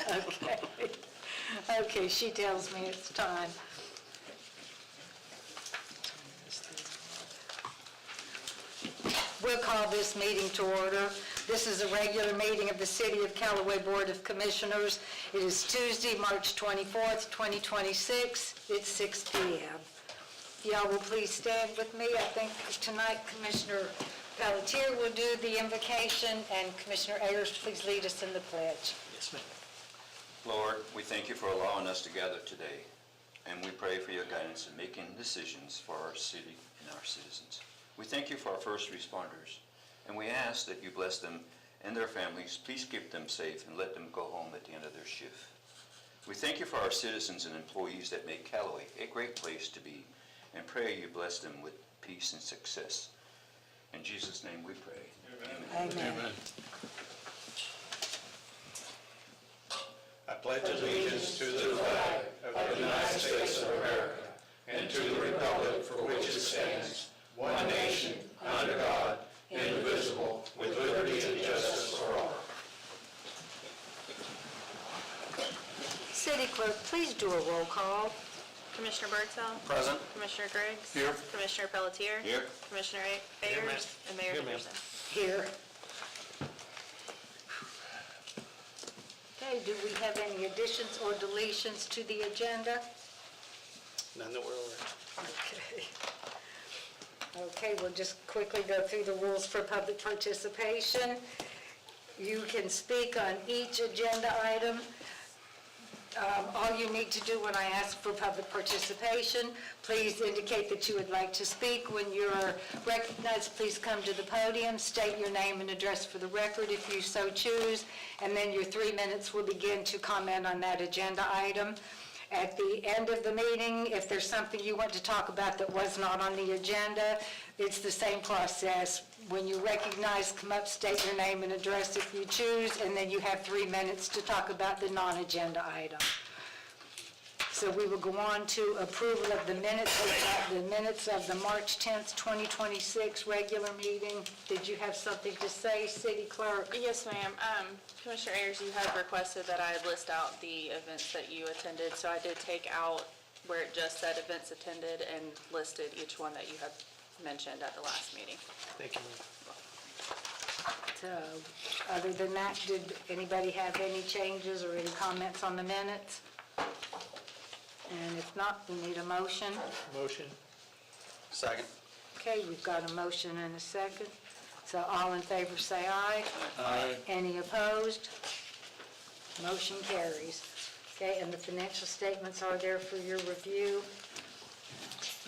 Okay. Okay, she tells me it's time. We'll call this meeting to order. This is a regular meeting of the City of Callaway Board of Commissioners. It is Tuesday, March 24th, 2026. It's 6 p.m. Y'all will please stand with me. I think tonight Commissioner Pelletier will do the invocation, and Commissioner Ayers, please lead us in the pledge. Yes, ma'am. Lord, we thank you for allowing us to gather today, and we pray for your guidance in making decisions for our city and our citizens. We thank you for our first responders, and we ask that you bless them and their families. Please keep them safe and let them go home at the end of their shift. We thank you for our citizens and employees that make Callaway a great place to be, and pray you bless them with peace and success. In Jesus' name we pray. Amen. Amen. I pledge allegiance to the flag of the United States of America and to the republic for which it stands, one nation, under God, indivisible, with liberty and justice for all. City Clerk, please do a roll call. Commissioner Birdsell? Present. Commissioner Griggs? Here. Commissioner Pelletier? Here. Commissioner Here, ma'am. Ayers? And Mayor Here, ma'am. Dickerson? Here. Okay, do we have any additions or deletions to the agenda? None that we're aware of. Okay. Okay, we'll just quickly go through the rules for public participation. You can speak on each agenda item. All you need to do when I ask for public participation, please indicate that you would like to speak. When you're recognized, please come to the podium, state your name and address for the record if you so choose, and then your 3 minutes will begin to comment on that agenda item. At the end of the meeting, if there's something you want to talk about that was not on the agenda, it's the same process. When you recognize, come up, state your name and address if you choose, and then you have 3 minutes to talk about the non-agenda item. So we will go on to approval of the minutes of the March 10th, 2026 regular meeting. Did you have something to say, City Clerk? Yes, ma'am. Commissioner Ayers, you had requested that I list out the events that you attended, so I did take out where it just said events attended and listed each one that you had mentioned at the last meeting. Thank you, ma'am. So, other than that, did anybody have any changes or any comments on the minutes? And if not, we need a motion. Motion. Second. Okay, we've got a motion and a second. So all in favor say aye. Aye. Any opposed? Motion carries. Okay, and the financial statements are there for your review.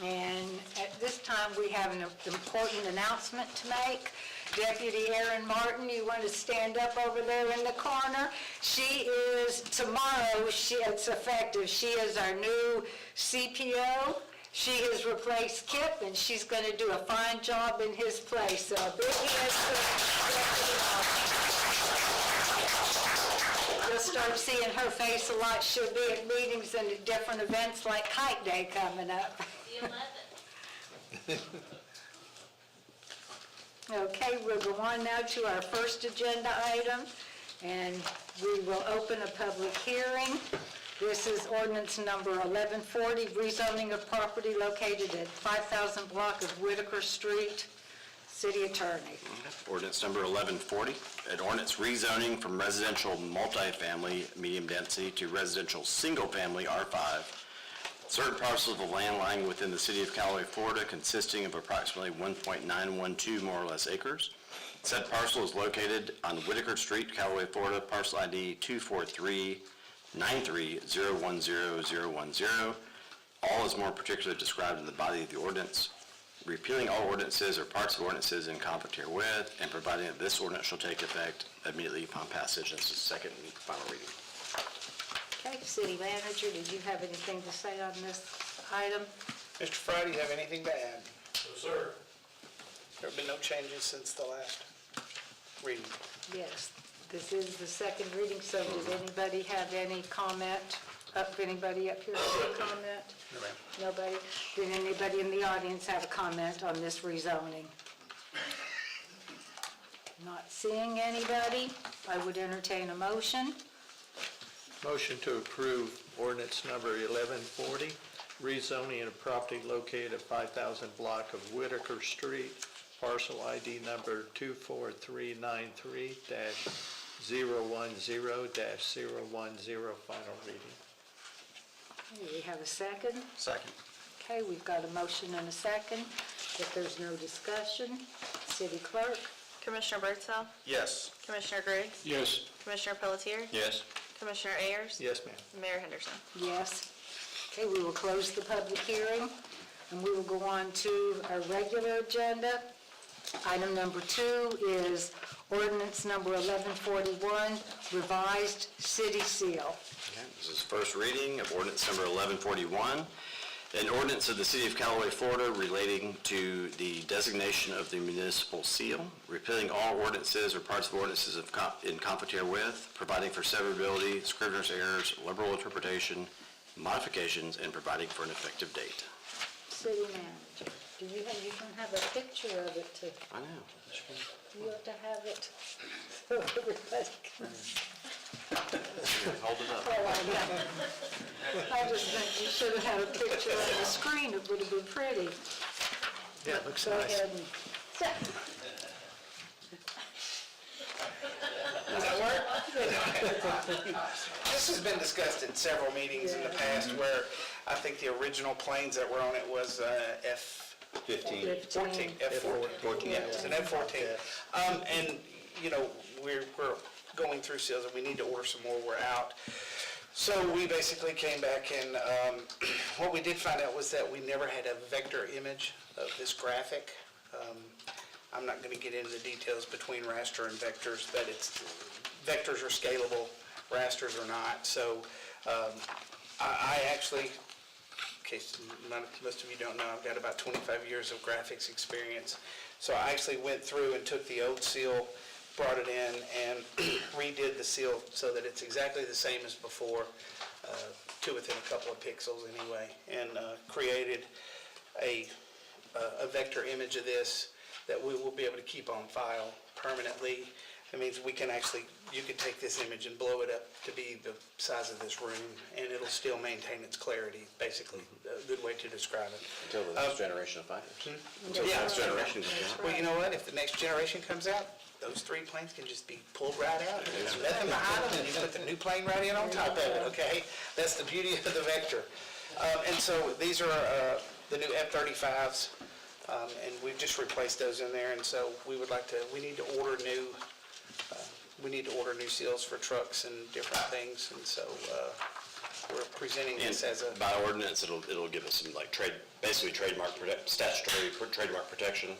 And at this time, we have an important announcement to make. Deputy Erin Martin, you want to stand up over there in the corner? She is, tomorrow, it's effective. She is our new CPO. She has replaced Kip, and she's going to do a fine job in his place. So a big hand for Deputy Martin. You'll start seeing her face a lot. She'll be at meetings and at different events like Kite Day coming up. The 11th. Okay, we'll go on now to our first agenda item, and we will open a public hearing. This is ordinance number 1140, rezoning of property located at 5000 block of Whitaker Street. City Attorney. Ordinance number 1140, an ordinance rezoning from residential multifamily medium density to residential single family R5. Certain parcels of land lying within the city of Callaway, Florida, consisting of approximately 1.912 more or less acres. Said parcel is located on Whitaker Street, Callaway, Florida, parcel ID 243-9301010. All is more particularly described in the body of the ordinance. Repealing all ordinances or parts of ordinances in conflict herewith, and providing that this ordinance shall take effect immediately upon passage. This is second and final reading. Okay, City Manager, did you have anything to say on this item? Mr. Friday, you have anything to add? No, sir. There have been no changes since the last reading. Yes, this is the second reading, so does anybody have any comment? Anybody up here have a comment? No, ma'am. Nobody? Did anybody in the audience have a comment on this rezoning? Not seeing anybody, I would entertain a motion. Motion to approve ordinance number 1140, rezoning of property located at 5000 block of Whitaker Street, parcel ID number 24393-010-010, final reading. Okay, we have a second? Second. Okay, we've got a motion and a second. If there's no discussion, city clerk? Commissioner Birdsell? Yes. Commissioner Griggs? Yes. Commissioner Pelletier? Yes. Commissioner Ayers? Yes, ma'am. Mayor Henderson? Yes. Okay, we will close the public hearing, and we will go on to our regular agenda. Item number 2 is ordinance number 1141, revised city seal. Okay, this is first reading of ordinance number 1141, an ordinance of the City of Callaway, Florida relating to the designation of the municipal seal, repealing all ordinances or parts of ordinances in conflict herewith, providing for severability, scrivener's errors, liberal interpretation, modifications, and providing for an effective date. City manager, you can have a picture of it too. I know. You have to have it so everybody can. Hold it up. Well, I know. I just think you should have had a picture on the screen, it would have been pretty. Yeah, it looks Go nice. ahead and. This has been discussed in several meetings in the past where I think the original planes that were on it was F-14. 15. F-14. Yeah, it was an F-14. And, you know, we're going through sales and we need to order some more. We're out. So we basically came back and what we did find out was that we never had a vector image of this graphic. I'm not going to get into the details between raster and vectors, but vectors are scalable, rasters are not. So I actually, in case most of you don't know, I've got about 25 years of graphics experience. So I actually went through and took the old seal, brought it in, and redid the seal so that it's exactly the same as before, to within a couple of pixels anyway, and created a vector image of this that we will be able to keep on file permanently. It means we can actually, you can take this image and blow it up to be the size of this room, and it'll still maintain its clarity, basically, a good way to describe it. Until the next generation of fighters. Until the Yeah. next generation comes out. Well, you know what, if the next generation comes out, those 3 planes can just be pulled right out. There's nothing behind them, and you put the new plane right in on top of it, okay? That's the beauty of the Vector. And so these are the new F-35s, and we've just replaced those in there, and so we need to order new seals for trucks and different things, and so we're presenting this as a... And by ordinance, it'll give us some like basically statutory trademark protection.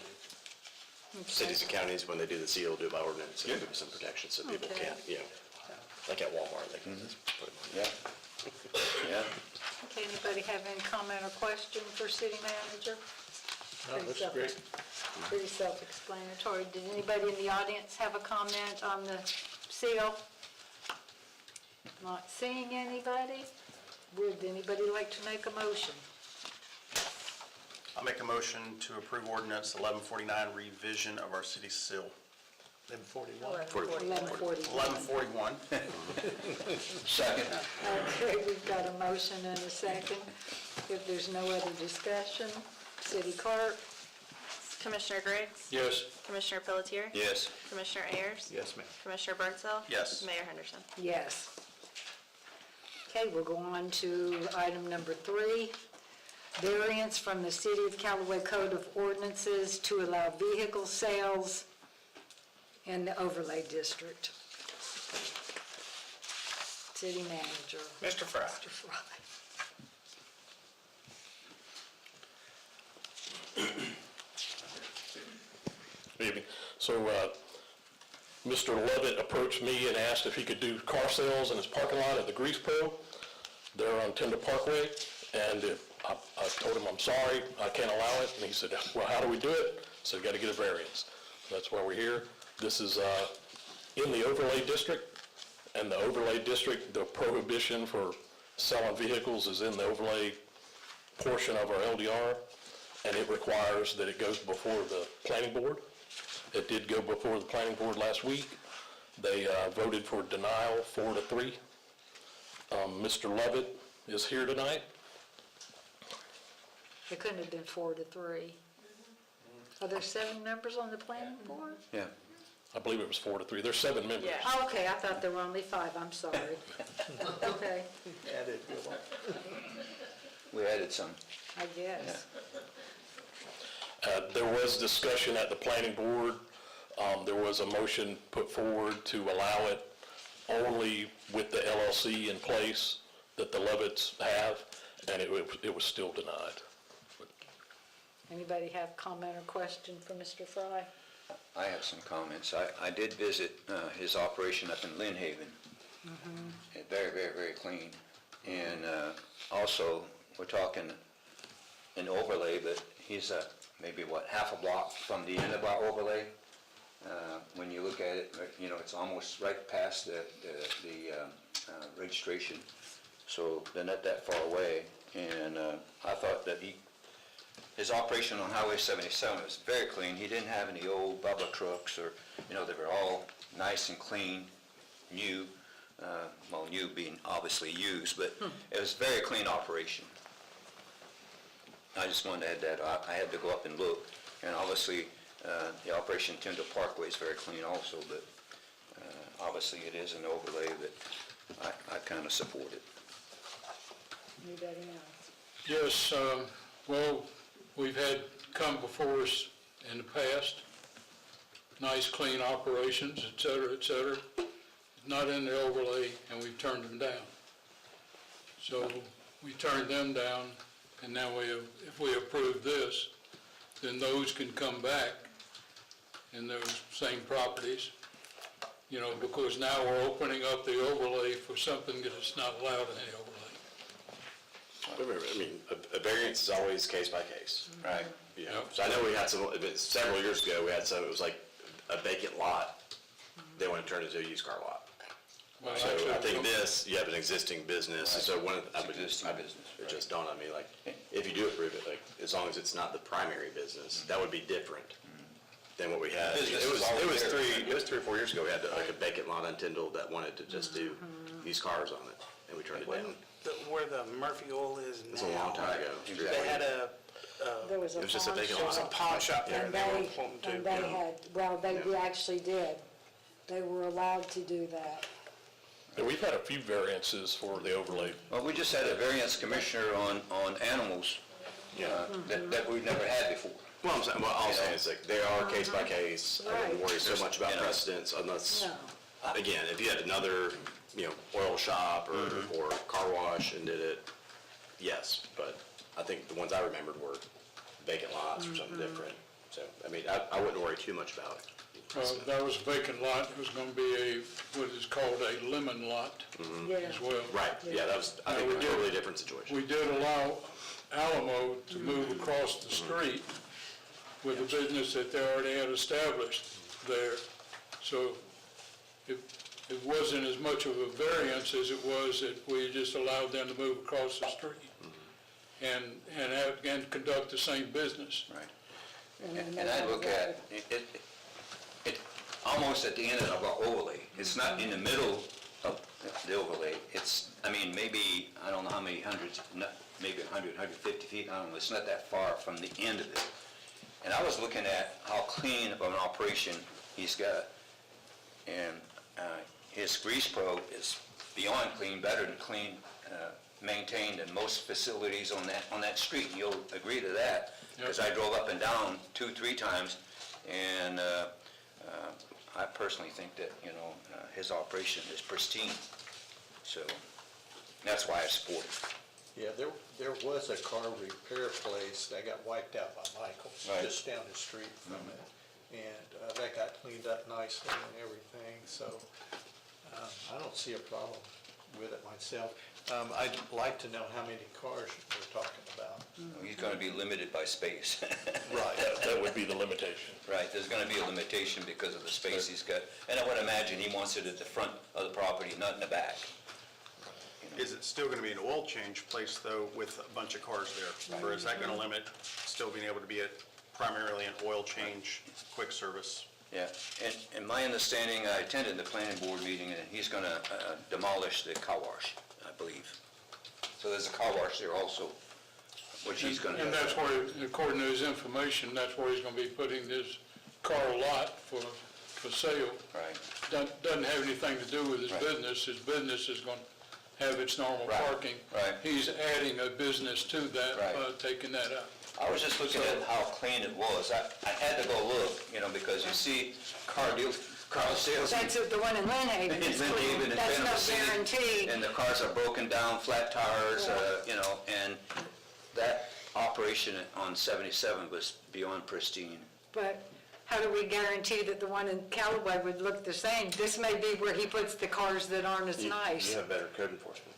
Cities and counties, when they do the seal, do it by ordinance, it'll give us some protection so people Okay. can't, like at Walmart, they can just put it. Yeah. Yeah. Okay, anybody have any comment or question for city manager? No, looks great. Pretty self-explanatory. Did anybody in the audience have a comment on the seal? Not seeing anybody. Would anybody like to make a motion? I'll make a motion to approve ordinance 1149, revision of our city seal. M41. 1141. Second. Okay, we've got a motion and a second. If there's no other discussion, city clerk? Commissioner Griggs? Yes. Commissioner Pelletier? Yes. Commissioner Ayers? Yes, ma'am. Commissioner Birdsell? Yes. Mayor Henderson? Yes. Okay, we'll go on to item number 3. Variance from the City of Callaway Code of Ordinances to allow vehicle sales in the overlay district. City manager. Mr. Fry. Mr. Fry. Good evening. So, Mr. Lovett approached me and asked if he could do car sales in his parking lot at the Grease Pro there on Tender Parkway, and I told him, I'm sorry, I can't allow it, and he said, well, how do we do it? So you got to get a variance. That's why we're here. This is in the overlay district, and the overlay district, the prohibition for selling vehicles is in the overlay portion of our LDR, and it requires that it goes before the planning board. It did go before the planning board last week. They voted for denial 4-3. Mr. Lovett is here tonight. It couldn't have been 4-3. Are there 7 members on the planning board? Yeah. I believe it was 4-3. There's 7 members. Yeah. Oh, okay, I thought there were only 5, I'm sorry. Okay, We added some. I guess. There was discussion at the planning board. There was a motion put forward to allow it only with the LLC in place that the Lovetts have, and it was still denied. Anybody have comment or question for Mr. Fry? I have some comments. I did visit his operation up in Lynn Haven. Very, very, very clean. And also, we're talking an overlay, but he's maybe, half a block from the end of our overlay. When you look at it, it's almost right past the registration. So they're not that far away. And I thought that his operation on Highway 77 was very clean. He didn't have any old Bubba trucks or, they were all nice and clean, new. Well, new being obviously used, but it was a very clean operation. I just wanted to add that. I had to go up and look, and obviously, the operation Tyndall Parkway is very clean also, but obviously it is an overlay that I kind of support it. Anybody else? Yes, well, we've had come before us in the past, nice, clean operations, et cetera, not in the overlay, and we've turned them down. So we turned them down, and now if we approve this, then those can come back in those same properties, because now we're opening up the overlay for something that is not allowed in the overlay. Remember, I mean, a variance is always case by case. Right. Yeah. Yep. So I know we had some, several years ago, we had some, it was like a vacant lot. They want to turn it into a used car lot. Well, So actually, I think this, you have an existing business, and so Existing business, it just dawned on me, like, if you do approve it, like, as long as it's not the primary business, that would be different than what we had. Business It is always there. it was 3 or 4 years ago, we had like a vacant lot on Tyndall that wanted to just do used cars on it, and we turned it down. Where the Murphy Oil is now. It's a long time ago. They had There was a It was just a pawn vacant there was a shop, pawn shop there and they were they, wanting to. and they had, well, they actually did. They were allowed to do that. And we've had a few variances for the overlay. Well, we just had a variance commissioner on animals that we've never had before. Well, all I'm saying is like, they are case by case. I wouldn't Right. worry so much about You know. precedence unless, No. again, if you had another, oil shop or car wash and did it, yes. But I think the ones I remembered were vacant lots or something different. So, I mean, I wouldn't worry too much about it. that was a vacant lot, it was gonna be what is called a lemon lot Yeah. as well. Right, yeah, that was, I think, we a did- totally different situation. We did allow Alamo to move across the street with a business that they already had established there. So it wasn't as much of a variance as it was that we just allowed them to move across the street and conduct the same business. Right. And I look at it almost at the end of our overlay. It's not in the middle of the overlay. It's, maybe, I don't know how many hundreds, maybe 100, 150 feet, I don't know. It's not that far from the end of it. And I was looking at how clean of an operation he's got. And his Grease Pro is beyond clean, better than clean, maintained than most facilities on that street. You'll agree to that, because I drove up and down 2-3 times, and I personally think that, his operation is pristine. So that's why I support it. Yeah, there was a car repair place that got wiped out by Michael, Right. just down the street from it. And that got cleaned up nicely and everything, so I don't see a problem with it myself. I'd like to know how many cars we're talking about. He's going to be limited by space. That would be the limitation. Right, there's going to be a limitation because of the space he's got. And I would imagine he wants it at the front of the property, not in the back. Is it still going to be an oil change place, though, with a bunch of cars there? Or is that going to limit still being able to be primarily an oil change, quick service? Yeah, and my understanding, I attended the planning board meeting, and he's going to demolish the car wash, I believe. So there's a car wash there also, which he's gonna. And that's where, according to his information, that's where he's gonna be putting this car lot for sale. Right. Doesn't have anything to do with his Right. business. His business is gonna have its normal Right. parking. Right. He's adding a business to that Right. by taking that out. I was just looking at how clean it was. I had to go look, because you see car sales. That's the one in Lynn Haven. In Lynn Haven and That's Panama no City, guarantee. and the cars are broken down, flat tires, and that operation on 77 was beyond pristine. But how do we guarantee that the one in Callaway would look the same? This may be where he puts the cars that aren't as nice. You have better code enforcement.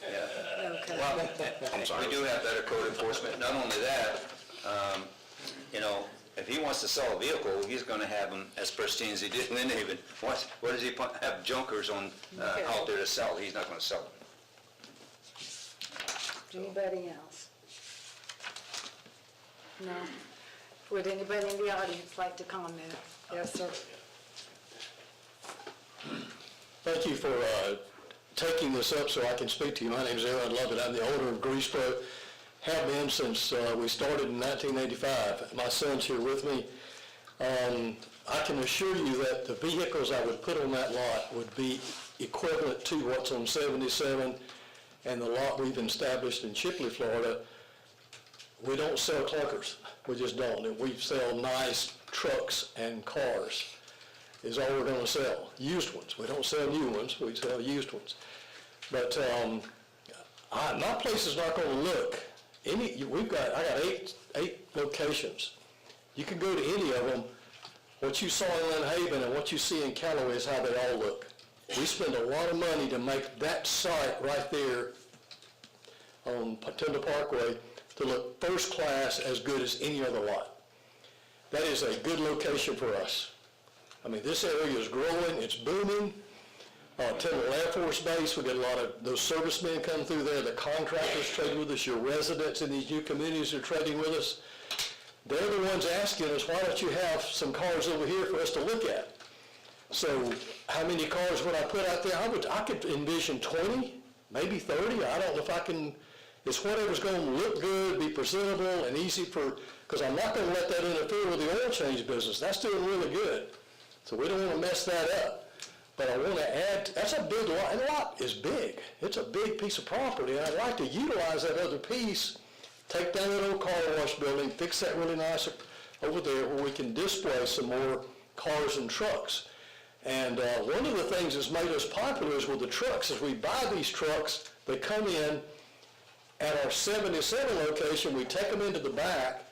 Okay. Well, we do have better code enforcement. Not only that, if he wants to sell a vehicle, he's going to have them as pristine as he did in Lynn Haven. What does he have junkers on out there to sell? He's not going to sell them. Anybody else? No? Would anybody in the audience like to comment? Yes, sir. Thank you for taking this up so I can speak to you. My name is Aaron Lovett. I'm the owner of Grease Pro. Have been since we started in 1985. My son's here with me. I can assure you that the vehicles I would put on that lot would be equivalent to what's on 77 and the lot we've established in Chipley, Florida. We don't sell clunkers. We just don't. And we sell nice trucks and cars is all we're going to sell. Used ones. We don't sell new ones. We sell used ones. But my place is not going to look. I got eight locations. You can go to any of them. What you saw in Lynn Haven and what you see in Callaway is how they all look. We spend a lot of money to make that site right there on Patenda Parkway to look first class, as good as any other lot. That is a good location for us. I mean, this area is growing, it's booming. Tyndall Air Force Base, we get a lot of those servicemen come through there, the contractors trade with us, your residents in these new communities are trading with us. They're the ones asking us, why don't you have some cars over here for us to look at? So how many cars would I put out there? I could envision 20, maybe 30. I don't know if I can. It's whatever's going to look good, be presentable, and easy because I'm not going to let that interfere with the oil change business. That's doing really good. So we don't want to mess that up. But I want to add, that's a big lot, and the lot is big. It's a big piece of property, and I'd like to utilize that other piece, take down that old car wash building, fix that really nice over there where we can display some more cars and trucks. And one of the things that's made us popular is with the trucks, is we buy these trucks, they come in at our 77 location, we take them into the back,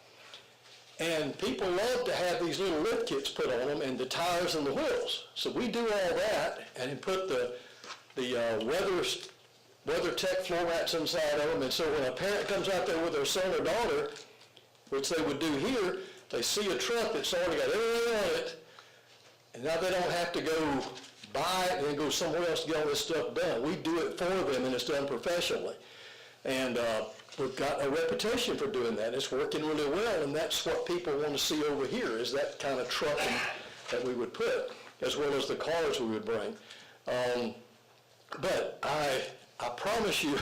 and people love to have these little lift kits put on them and the tires and the wheels. So we do all that and then put the WeatherTech floor mats inside of them. And so when a parent comes out there with their son or daughter, which they would do here, they see a truck that's already got everything on it, and now they don't have to go buy it and then go somewhere else to get all this stuff done. We do it for them, and it's done professionally. And we've got a reputation for doing that. It's working really well, and that's what people want to see over here, is that kind of truck that we would put, as well as the cars we would bring. But I promise you,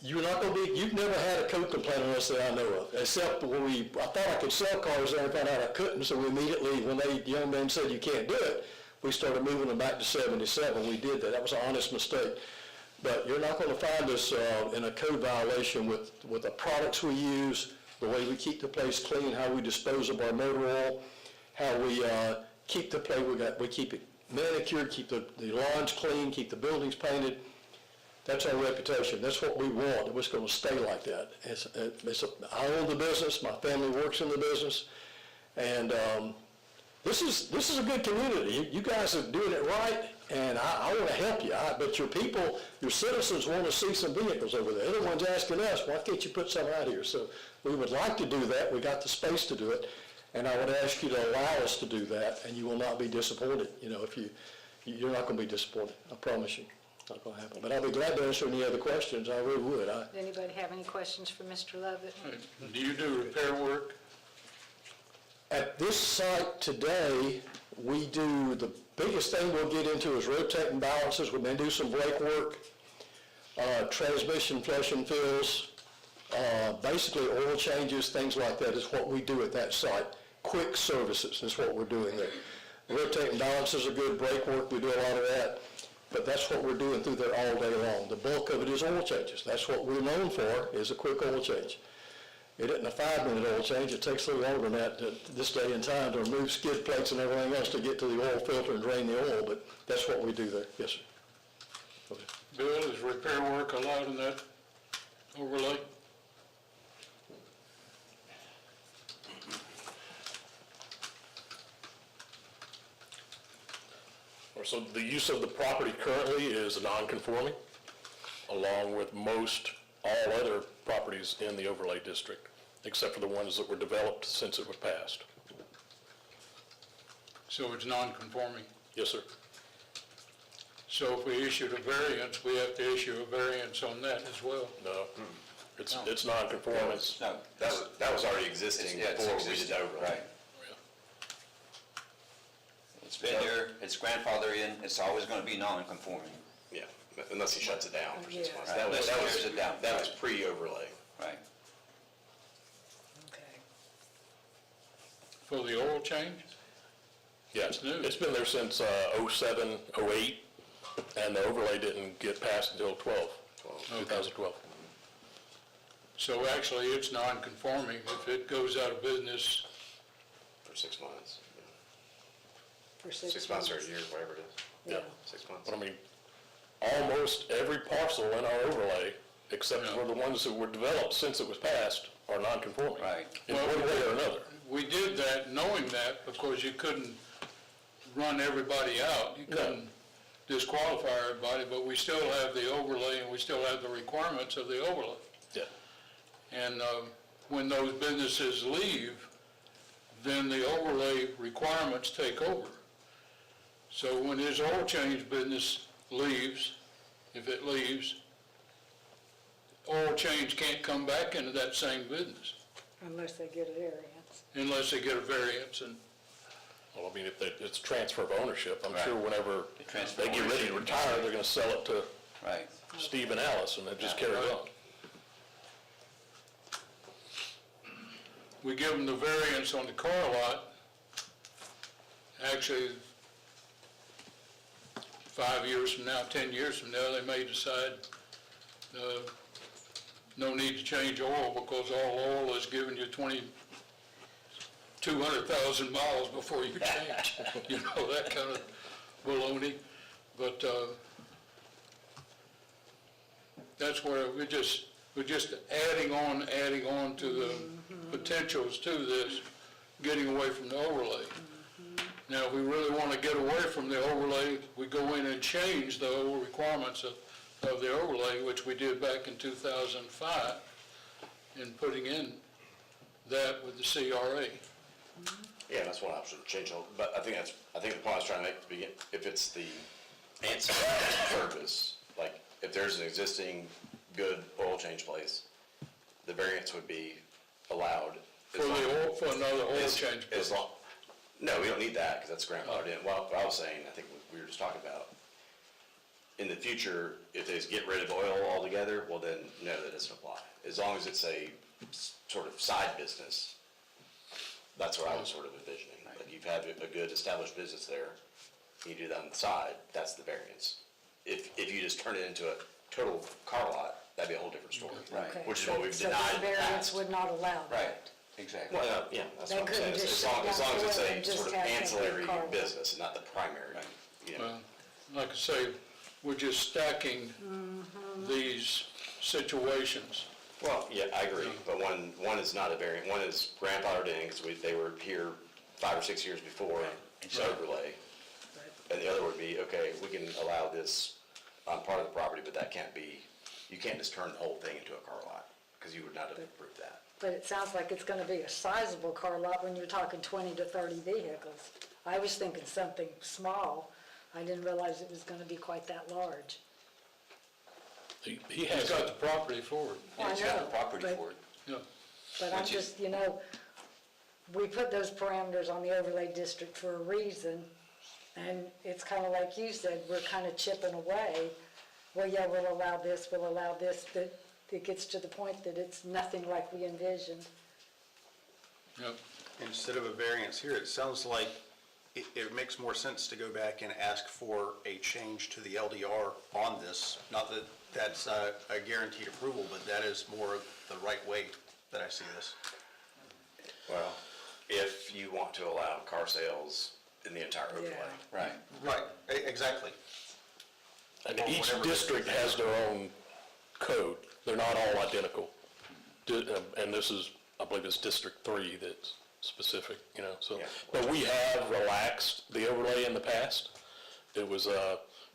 you've never had a code complaint on us that I know of, except when I thought I could sell cars there and found out I couldn't, so we immediately, when the young man said you can't do it, we started moving them back to 77. We did that. That was an honest mistake. But you're not going to find us in a code violation with the products we use, the way we keep the place clean, how we dispose of our motor oil, how we keep the place, we keep it manicured, keep the lawns clean, keep the buildings painted. That's our reputation. That's what we want. It's going to stay like that. I own the business. My family works in the business. And this is a good community. You guys are doing it right. And I want to help you, but your people, your citizens want to see some vehicles over there. They're the ones asking us, why can't you put some out here? So we would like to do that. We got the space to do it. And I would ask you to allow us to do that, and you will not be disappointed. If you're not going to be disappointed. I promise you. It's not going to happen. But I'll be glad to answer any other questions. I really would. Anybody have any questions for Mr. Lovett? Do you do repair work? At this site today, we do, the biggest thing we'll get into is rotating balances. We may do some brake work. Transmission flush and fills, basically oil changes, things like that is what we do at that site. Quick services is what we're doing there. Rotating balances are good, brake work, we do a lot of that, but that's what we're doing through there all day long. The bulk of it is oil changes. That's what we're known for, is a quick oil change. It isn't a 5-minute oil change, it takes a little longer than that this day and time to remove skid plates and everything else to get to the oil filter and drain the oil, but that's what we do there, yes, sir. Okay. Bill, is repair work allowed in that overlay? So the use of the property currently is non-conforming, along with most all other properties in the overlay district, except for the ones that were developed since it was passed. So it's non-conforming. Yes, sir. So if we issued a variance, we have to issue a variance on that as well. No, it's non-conforming. No, That was already existing yeah, it's before we did existing, the overlay. right. It's been there, it's grandfathered in, it's always gonna be non-conforming, Yeah, unless he shuts it down for 6 Yeah. months. Right. That was, Unless he tears it down. that was pre-overlay. right? Okay. For the oil change? Yeah, It's new. it's been there since 07, 08, and the overlay didn't get passed until 2012. So actually, it's non-conforming. If it goes out of business, For 6 months. For 6 months or a year, whatever it is. Yeah. 6 months. But I mean, almost every parcel in our overlay, except for the ones that were developed since it was passed, are non-conforming. Right. In one way or another. we did that knowing that because you couldn't run everybody out. You couldn't disqualify everybody, but we still have the overlay and we still have the requirements of the overlay. Yeah. And when those businesses leave, then the overlay requirements take over. So when his oil change business leaves, if it leaves, oil change can't come back into that same business Unless they get a variance. unless they get a variance. And Well, I mean, if it's transfer of ownership, I'm Right. sure whenever The transfer they get ready to ownership. retire, they're gonna sell it to Right. Steve and Alice, and it just carries on. we give them the variance on the car lot. Actually, 5 years from now, 10 years from now, they may decide, no need to change oil because all oil is giving you 200,000 miles before you change. You know, that kind of baloney. But that's where we're just adding on to the potentials to this, getting away from the overlay. Now, if we really want to get away from the overlay, we go in and change the old requirements of the overlay, which we did back in 2005, in putting in that with the CRA. Yeah, that's one option, change all, but I think the point I was trying to make, if it's the ancillary service, like, if there's an existing good oil change place, the variance would be allowed. For another oil change. As long, no, we don't need that, because that's grandfathered in. Well, what I was saying, I think we were just talking about, in the future, if they just get rid of oil altogether, well then, no, that doesn't apply. As long as it's a sort of side business, that's what I was sort of envisioning. Like, you've had a good established business there, you do that on the side, that's the variance. If you just turn it into a total car lot, that'd be a whole different story. Right. Okay. Which is what we've So denied in the the variance past. would not allow that? Right, exactly. Well, yeah, that's They what I'm saying. couldn't just As long shut as down it's oil a and just sort of have something ancillary car lot. business and not the primary, you know. Well, like I say, we're just stacking these situations. Well, yeah, I agree, but one is not a variant, one is grandfathered in, because they were here 5 or 6 years before the overlay. And the other would be, okay, we can allow this on part of the property, but that can't be, you can't just turn the whole thing into a car lot, because you would not have approved that. But it sounds like it's gonna be a sizable car lot when you're talking 20 to 30 vehicles. I was thinking something small. I didn't realize it was gonna be quite that large. He He's has, got the property for it. And it's got the know, property but- for it. Yeah. But I'm Which is- just, we put those parameters on the overlay district for a reason, and it's kind of like you said, we're kind of chipping away well, yeah, we'll allow this, that it gets to the point that it's nothing like we envisioned. Yep. Instead of a variance here, it sounds like it makes more sense to go back and ask for a change to the LDR on this. Not that that's a guaranteed approval, but that is more the right way that I see this. Well, if you want to allow car sales in the entire overlay. Yeah. Right. Right, exactly. And Or each whatever. district has their own code. They're not all identical. And this is, I believe it's District 3 that's specific, so. Yeah. But we have relaxed the overlay in the past. It was,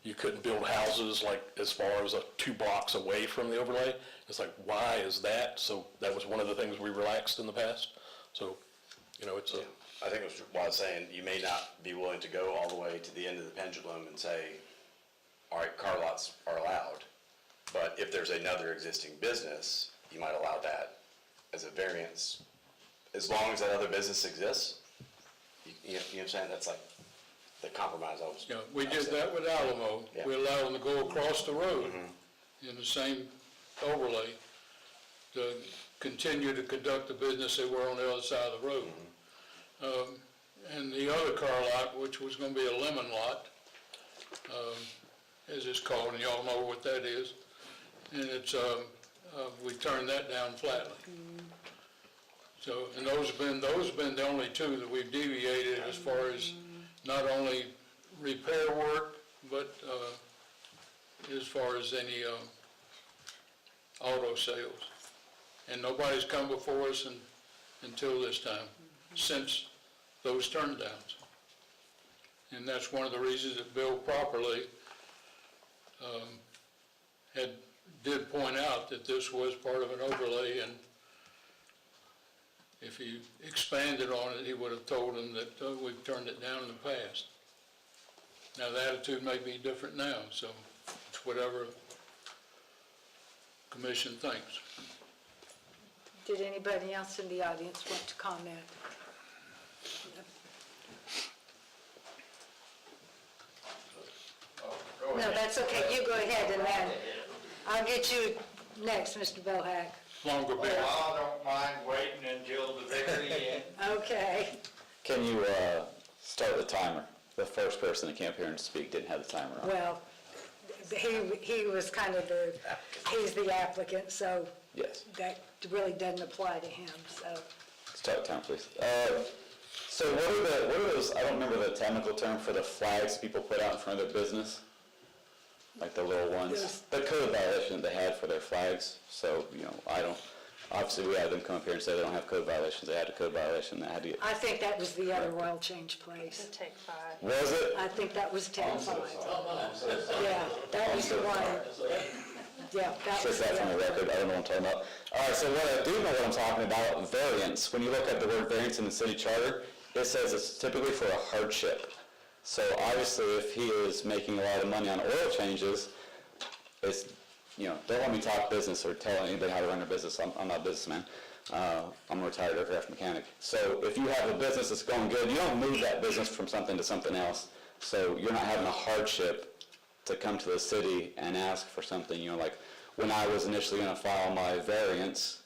you couldn't build houses like as far as 2 blocks away from the overlay. It's like, why is that? So that was one of the things we relaxed in the past. So, it's a, I think it's why I was saying you may not be willing to go all the way to the end of the pendulum and say, all right, car lots are allowed. But if there's another existing business, you might allow that as a variance, as long as that other business exists. You know what I'm saying? That's like the compromise I was. Yeah, we did that with Alamo. Yeah. We allowed them to go across the road in the same overlay to continue to conduct the business they were on the other side of the road. And the other car lot, which was gonna be a lemon lot, as it's called, and y'all know what that is. And it's, we turned that down flatly. So, and those have been the only 2 that we've deviated as far as not only repair work, but, as far as any, auto sales. And nobody's come before us until this time, since those turndowns. And that's one of the reasons that Bill properly did point out that this was part of an overlay, and if he expanded on it, he would have told him that we've turned it down in the past. Now, the attitude may be different now, so it's whatever commission thinks. Did anybody else in the audience want to comment? No, that's okay, you go ahead, and then I'll get you next, Mr. Bohack. Longer bear. Well, I don't mind waiting until the very end. Okay. Can you start the timer? The first person that came up here and speak didn't have the timer on. Well, he was kind of he's the applicant, so Yes. that really doesn't apply to him, so. Start the timer, please. So what are those, I don't remember the technical term for the flags people put out in front of their business? Like the little ones? The code violation that they had for their flags. So, obviously we had them come up here and say they don't have code violations. They had a code violation that had to get. I think that was the other oil change place. Take 5. Was it? I think that was 10-5. Yeah, that was the one. Yeah, that was Strike that the from the other record, one. I don't know what I'm talking about. All right, so what I do know what I'm talking about, variance. When you look at the word variance in the city charter, it says it's typically for a hardship. So obviously, if he is making a lot of money on oil changes, it's, don't let me talk business or tell anybody how to run their business. I'm not a businessman. I'm a retired aircraft mechanic. So if you have a business that's going good, you don't move that business from something to something else. So you're not having a hardship to come to the city and ask for something, like when I was initially going to file my variance,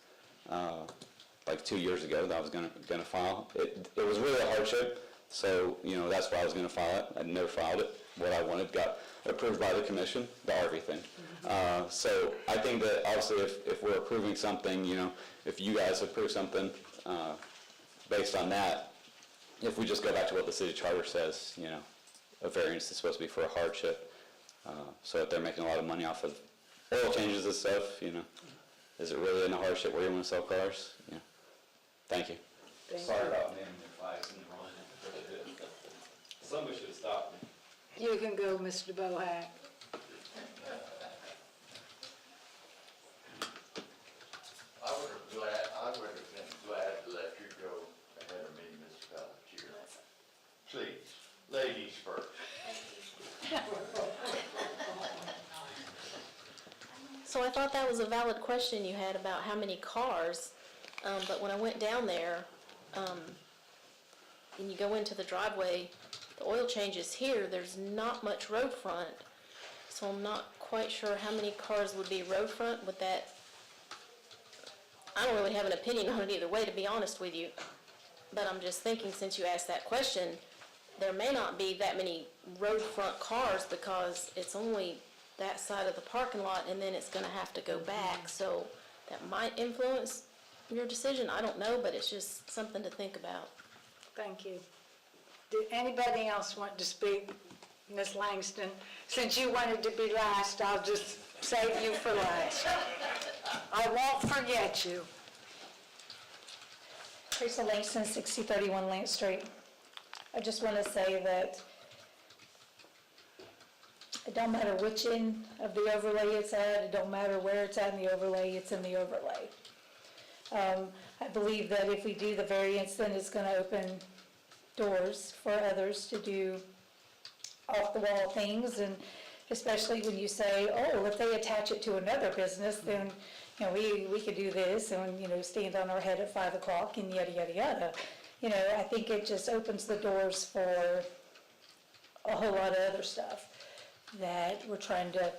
like 2 years ago that I was going to file, it was really a hardship. So, that's why I was going to file it. I never filed it. What I wanted got approved by the commission, the RV thing. So I think that obviously if we're approving something, if you guys approve something based on that, if we just go back to what the city charter says, a variance is supposed to be for a hardship. So if they're making a lot of money off of oil changes and stuff, is it really in a hardship where you want to sell cars? Thank you. Sorry about naming their flags in the wrong. Somebody should have stopped me. You can go, Mr. Bohack. I would have been glad to let you go ahead of me, Mr. Pelletier. Please, ladies first. So I thought that was a valid question you had about how many cars, but when I went down there, and you go into the driveway, the oil change is here, there's not much road front, so I'm not quite sure how many cars would be road front. Would that, I don't really have an opinion on it either way, to be honest with you. But I'm just thinking, since you asked that question, there may not be that many road front cars because it's only that side of the parking lot and then it's gonna have to go back. So that might influence your decision. I don't know, but it's just something to think about. Thank you. Did anybody else want to speak? Ms. Langston, since you wanted to be last, I'll just save you for last. I won't forget you. Teresa Langston, 6031 Lance Street. I just want to say that it don't matter which end of the overlay it's at, it don't matter where it's at in the overlay, it's in the overlay. I believe that if we do the variance, then it's going to open doors for others to do off-the-wall things, and especially when you say, oh, if they attach it to another business, then, you know, we could do this and, you know, stand on our head at 5 o'clock and yada, yada, yada. You know, I think it just opens the doors for a whole lot of other stuff that we're trying to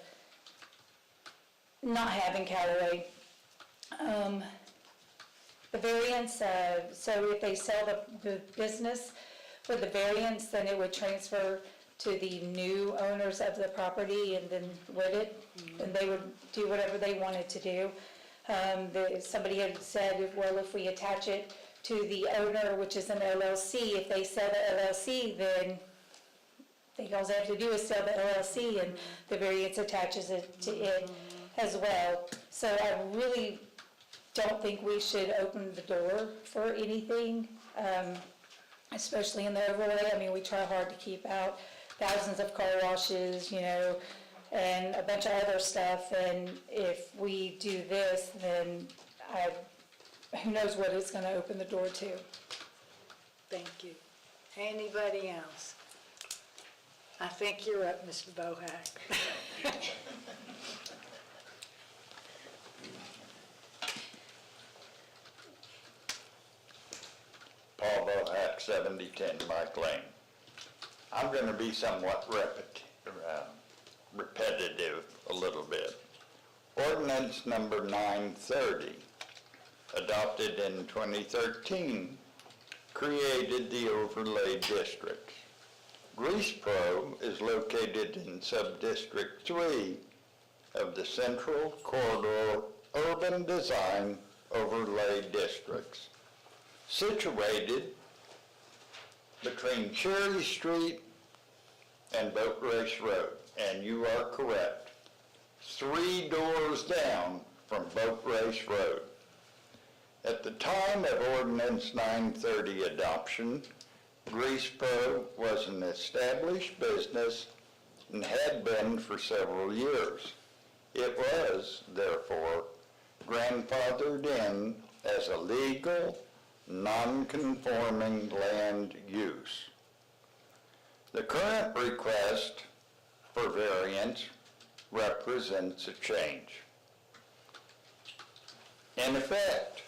not have in Callaway. The variance, so if they sell the business with the variance, then it would transfer to the new owners of the property, and then would it? And they would do whatever they wanted to do. Somebody had said, well, if we attach it to the owner, which is an LLC, if they sell the LLC, then I think all they have to do is sell the LLC, and the variance attaches it to it as well. So I really don't think we should open the door for anything, especially in the overlay. I mean, we try hard to keep out thousands of car washes, you know, and a bunch of other stuff, and if we do this, then who knows what it's going to open the door to. Thank you. Anybody else? I think you're up, Mr. Bohack. Paul Bohack, 7010 Mike Lane. I'm going to be somewhat repetitive a little bit. Ordinance number 930, adopted in 2013, created the overlay district. Greaseboro is located in Subdistrict 3 of the Central Corridor Urban Design Overlay Districts, situated between Cherry Street and Boat Race Road. And you are correct, 3 doors down from Boat Race Road. At the time of Ordinance 930 adoption, Greaseboro was an established business and had been for several years. It was, therefore, grandfathered in as a legal, non-conforming land use. The current request for variance represents a change. In effect,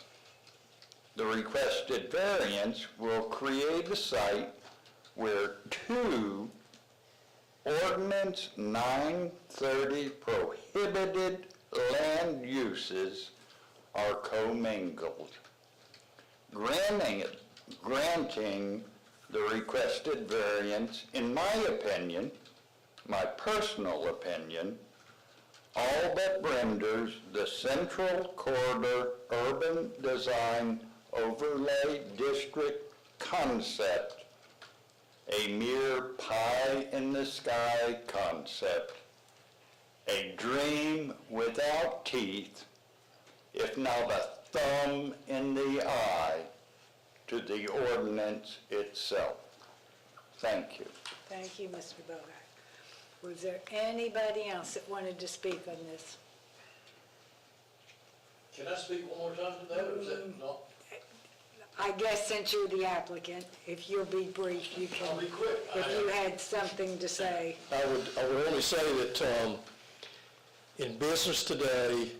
the requested variance will create a site where 2 Ordinance 930 prohibited land uses are commingled. Granting the requested variance, in my opinion, my personal opinion, all but renders the Central Corridor Urban Design Overlay District concept a mere pie-in-the-sky concept, a dream without teeth, if not a thumb in the eye to the ordinance itself. Thank you. Thank you, Mr. Bohack. Was there anybody else that wanted to speak on this? Can I speak one more time to that, or is that not? I guess since you're the applicant, if you'll be brief, you can. I'll be quick. If you had something to say. I would only say that in business today,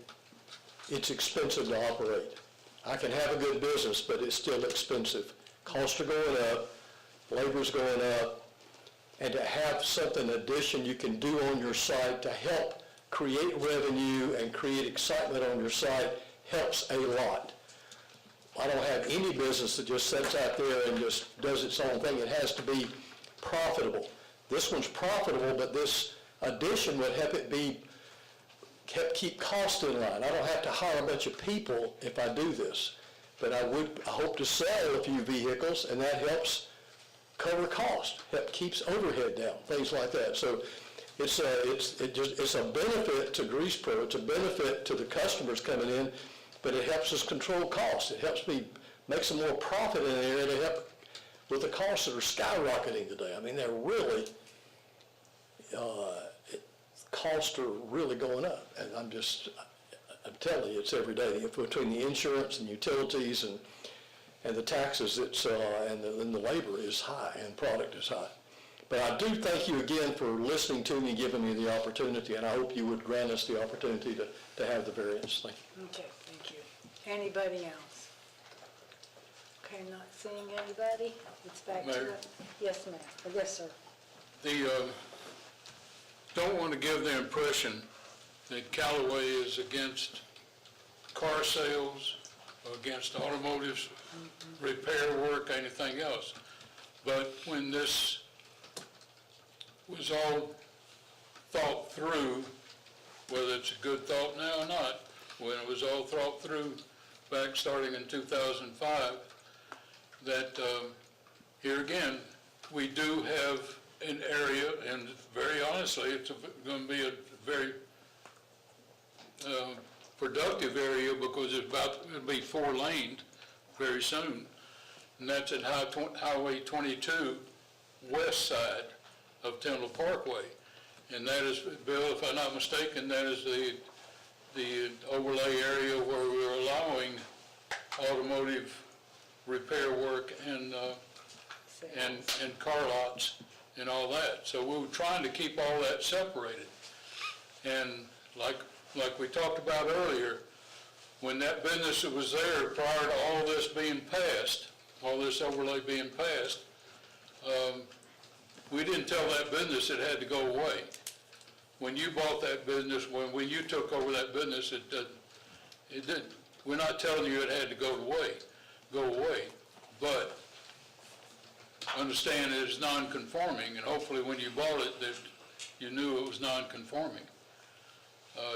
it's expensive to operate. I can have a good business, but it's still expensive. Costs are going up, labor's going up, and to have something addition you can do on your site to help create revenue and create excitement on your site helps a lot. I don't have any business that just sits out there and just does its own thing. It has to be profitable. This one's profitable, but this addition would help it be, keep costs in line. I don't have to hire a bunch of people if I do this. But I hope to sell a few vehicles, and that helps cover cost, keeps overhead down, things like that. So it's a benefit to Grease Pro, it's a benefit to the customers coming in, but it helps us control costs. It helps me make some more profit in the area to help with the costs that are skyrocketing today. I mean, they're really, costs are really going up. And I'm telling you, it's every day. Between the insurance and utilities and the taxes, and the labor is high and product is high. But I do thank you again for listening to me, giving me the opportunity, and I hope you would grant us the opportunity to have the variance. Thank you. Okay, thank you. Anybody else? Okay, not seeing anybody. It's back to Mayor? it. Yes, ma'am. Yes, sir. Don't want to give the impression that Callaway is against car sales, or against automotive repair work, anything else. But when this was all thought through, whether it's a good thought now or not, when it was all thought through back starting in 2005, that here again, we do have an area, and very honestly, it's going to be a very productive area because it'll be 4-laned very soon, and that's at Highway 22 west side of Tyndall Parkway. And that is, Bill, if I'm not mistaken, that is the overlay area where we're allowing automotive repair work and car lots and all that. So we were trying to keep all that separated. And like we talked about earlier, when that business that was there prior to all this being passed, all this overlay being passed, we didn't tell that business it had to go away. When you bought that business, when you took over that business, it didn't. We're not telling you it had to go away, but understand it is non-conforming, and hopefully when you bought it, that you knew it was non-conforming.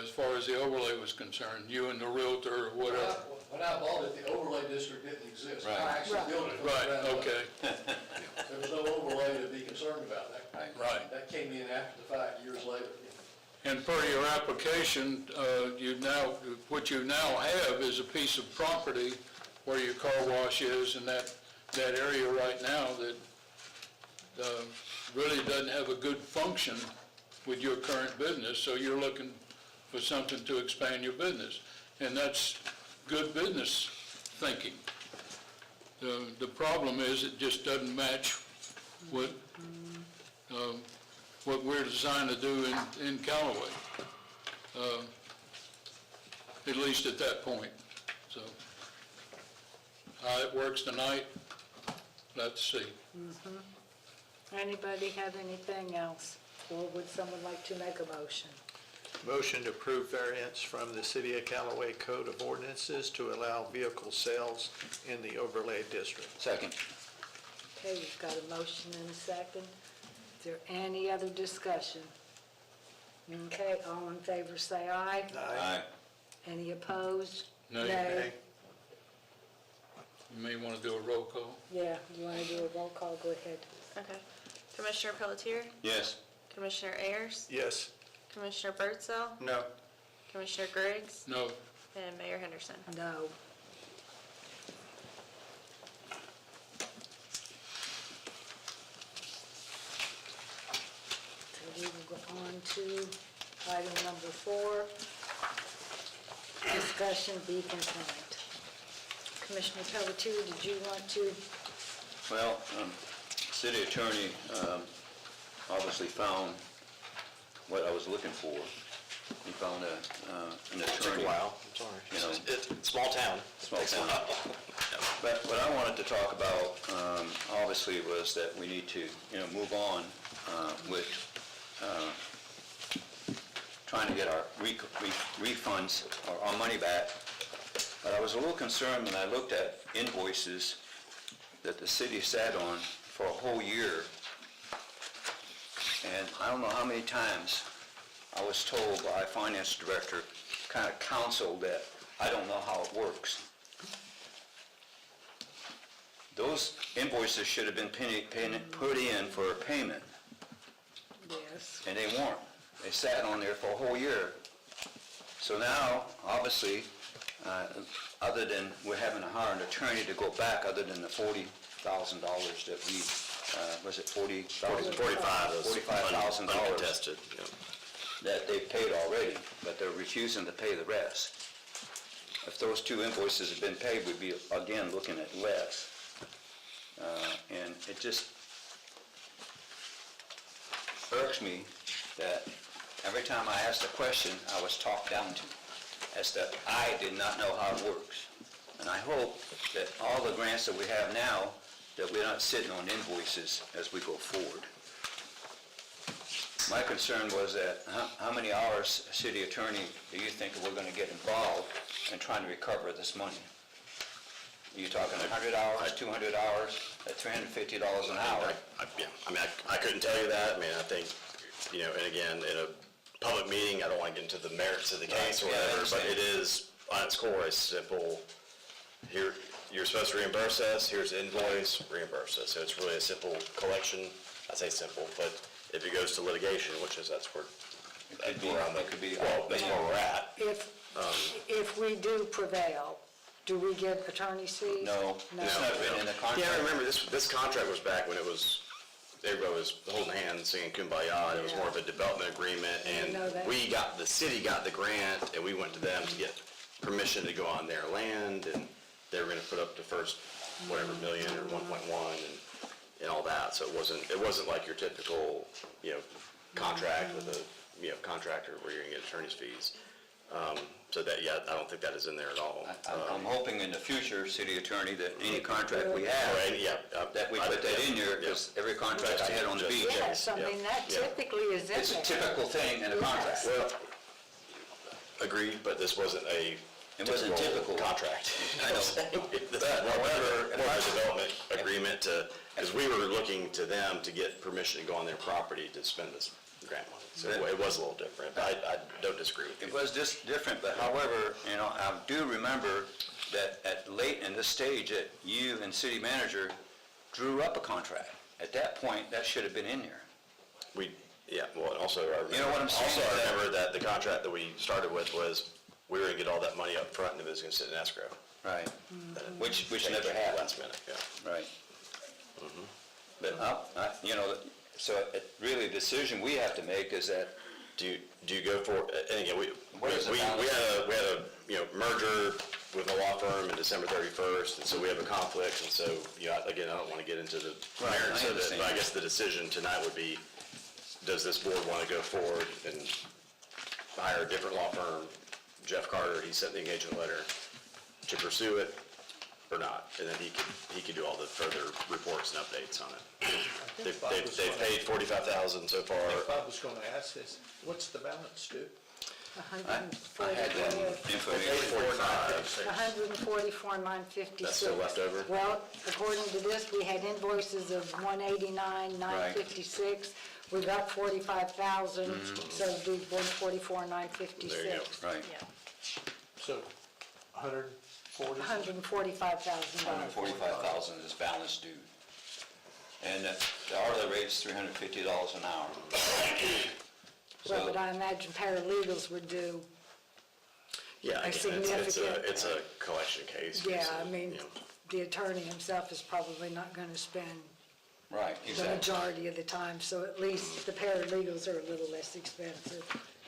As far as the overlay was concerned, you and the realtor or whatever. When I bought it, the overlay district didn't exist. Right. I actually built it. Right, okay, There was no overlay to be concerned about. right. That came in after the fact, years later. And per your application, what you now have is a piece of property where your car wash is, and that area right now that really doesn't have a good function with your current business, so you're looking for something to expand your business. And that's good business thinking. The problem is it just doesn't match what we're designed to do in Callaway, at least at that point. So how it works tonight, let's see. Anybody have anything else? Or would someone like to make a motion? Motion to approve variance from the City of Callaway Code of Ordinances to allow vehicle sales in the overlay district. Second. Okay, we've got a motion and a second. Is there any other discussion? Okay, all in favor say aye. Aye. Any opposed? Nay. You may want to do a roll call. Yeah, you want to do a roll call? Go ahead. Okay. Commissioner Pelletier? Yes. Commissioner Ayers? Yes. Commissioner Birdsell? No. Commissioner Griggs? No. And Mayor Henderson. No. So we will go on to item number 4, discussion be compliant. Commissioner Pelletier, did you want to? Well, city attorney obviously found what I was looking for. He found an attorney. Took a while, I'm sorry. You know, It's small town. Small Takes a town. while. But what I wanted to talk about, obviously, was that we need to, move on with trying to get our refunds or our money back. But I was a little concerned when I looked at invoices that the city sat on for a whole year. And I don't know how many times I was told by a finance director, kind of counseled that I don't know how it works. Those invoices should have been put in for a payment, Yes. and they weren't. They sat on there for a whole year. So now, obviously, other than we're having to hire an attorney to go back, other than the $40,000 that we, was it $40,000? $45,000 Uncontested, yeah. that they've paid already, but they're refusing to pay the rest. If those two invoices have been paid, we'd be, again, looking at less. And it just irks me that every time I asked a question, I was talked down to, as that I did not know how it works. And I hope that all the grants that we have now, that we're not sitting on invoices as we go forward. My concern was that how many hours, city attorney, do you think we're going to get involved in trying to recover this money? Are you talking 100 hours, 200 hours, at $350 an hour? Yeah, I mean, I couldn't tell you that. I mean, I think, and again, in a public meeting, I don't want to get into the merits of the case or Yeah, I whatever, but understand. it is, on its core, a simple, here, you're supposed to reimburse us, here's the invoice, reimburse us. So it's really a simple collection. I say simple, but if it goes to litigation, that's where we're at. If we do prevail, do we get attorney's fees? No, it's not written in the contract. Yeah, I remember this contract was back when everybody was holding hands, singing Kumbaya. It was more of a development agreement, and know that. the city got the grant, and we went to them to get permission to go on their land, and they were gonna put up the first, whatever, million or 1.1 and all that. So it wasn't like your typical, contract with a, contractor where you're gonna get attorney's fees. So that, yeah, I don't think that is in there at all. I'm hoping in the future, city attorney, that any contract we have, that we put that in there, because every contract I had on the beach, Yes, I mean, that typically is in there. it's a typical thing in a contract. Well, agreed, but this wasn't a It wasn't typical. contract. I know. This is more of a development agreement because we were looking to them to get permission to go on their property to spend this grant money. So it was a little different, but I don't disagree with you. It was just different, but however, I do remember that at late in this stage, that you and city manager drew up a contract. At that point, that should have been in there. Well, and also, You know what I'm saying? Also, I remember that the contract that we started with was, we were gonna get all that money up front, and it was gonna sit in escrow. Right. Which never happened. Last minute, yeah. Right. But, so really the decision we have to make is that, Do you go for, and again, we What is the had balance? a merger with a law firm in December 31st, and so we have a conflict, and so, again, I don't want to get into the Right, merits I of it, understand. but I guess the decision tonight would be, does this board want to go forward and hire a different law firm, Jeff Carter, he sent the engagement letter, to pursue it, or not? And then he could do all the further reports and updates on it. They've paid $45,000 so far. If I was gonna ask this, what's the balance, Stu? I had that information. 45. 144,956. That's still left over? Well, according to this, we had invoices of 189,956. We got 45,000, so it'd be 144,956. There you go. Right. So, 140? $145,000. $145,000 is balance due. And the hourly rate's $350 an hour. Well, but I imagine paralegals would do, Yeah, a again, significant- it's a collection case. yeah, so, I mean, the attorney himself is probably not going to spend Right, the exactly. majority of the time, so at least the paralegals are a little less expensive.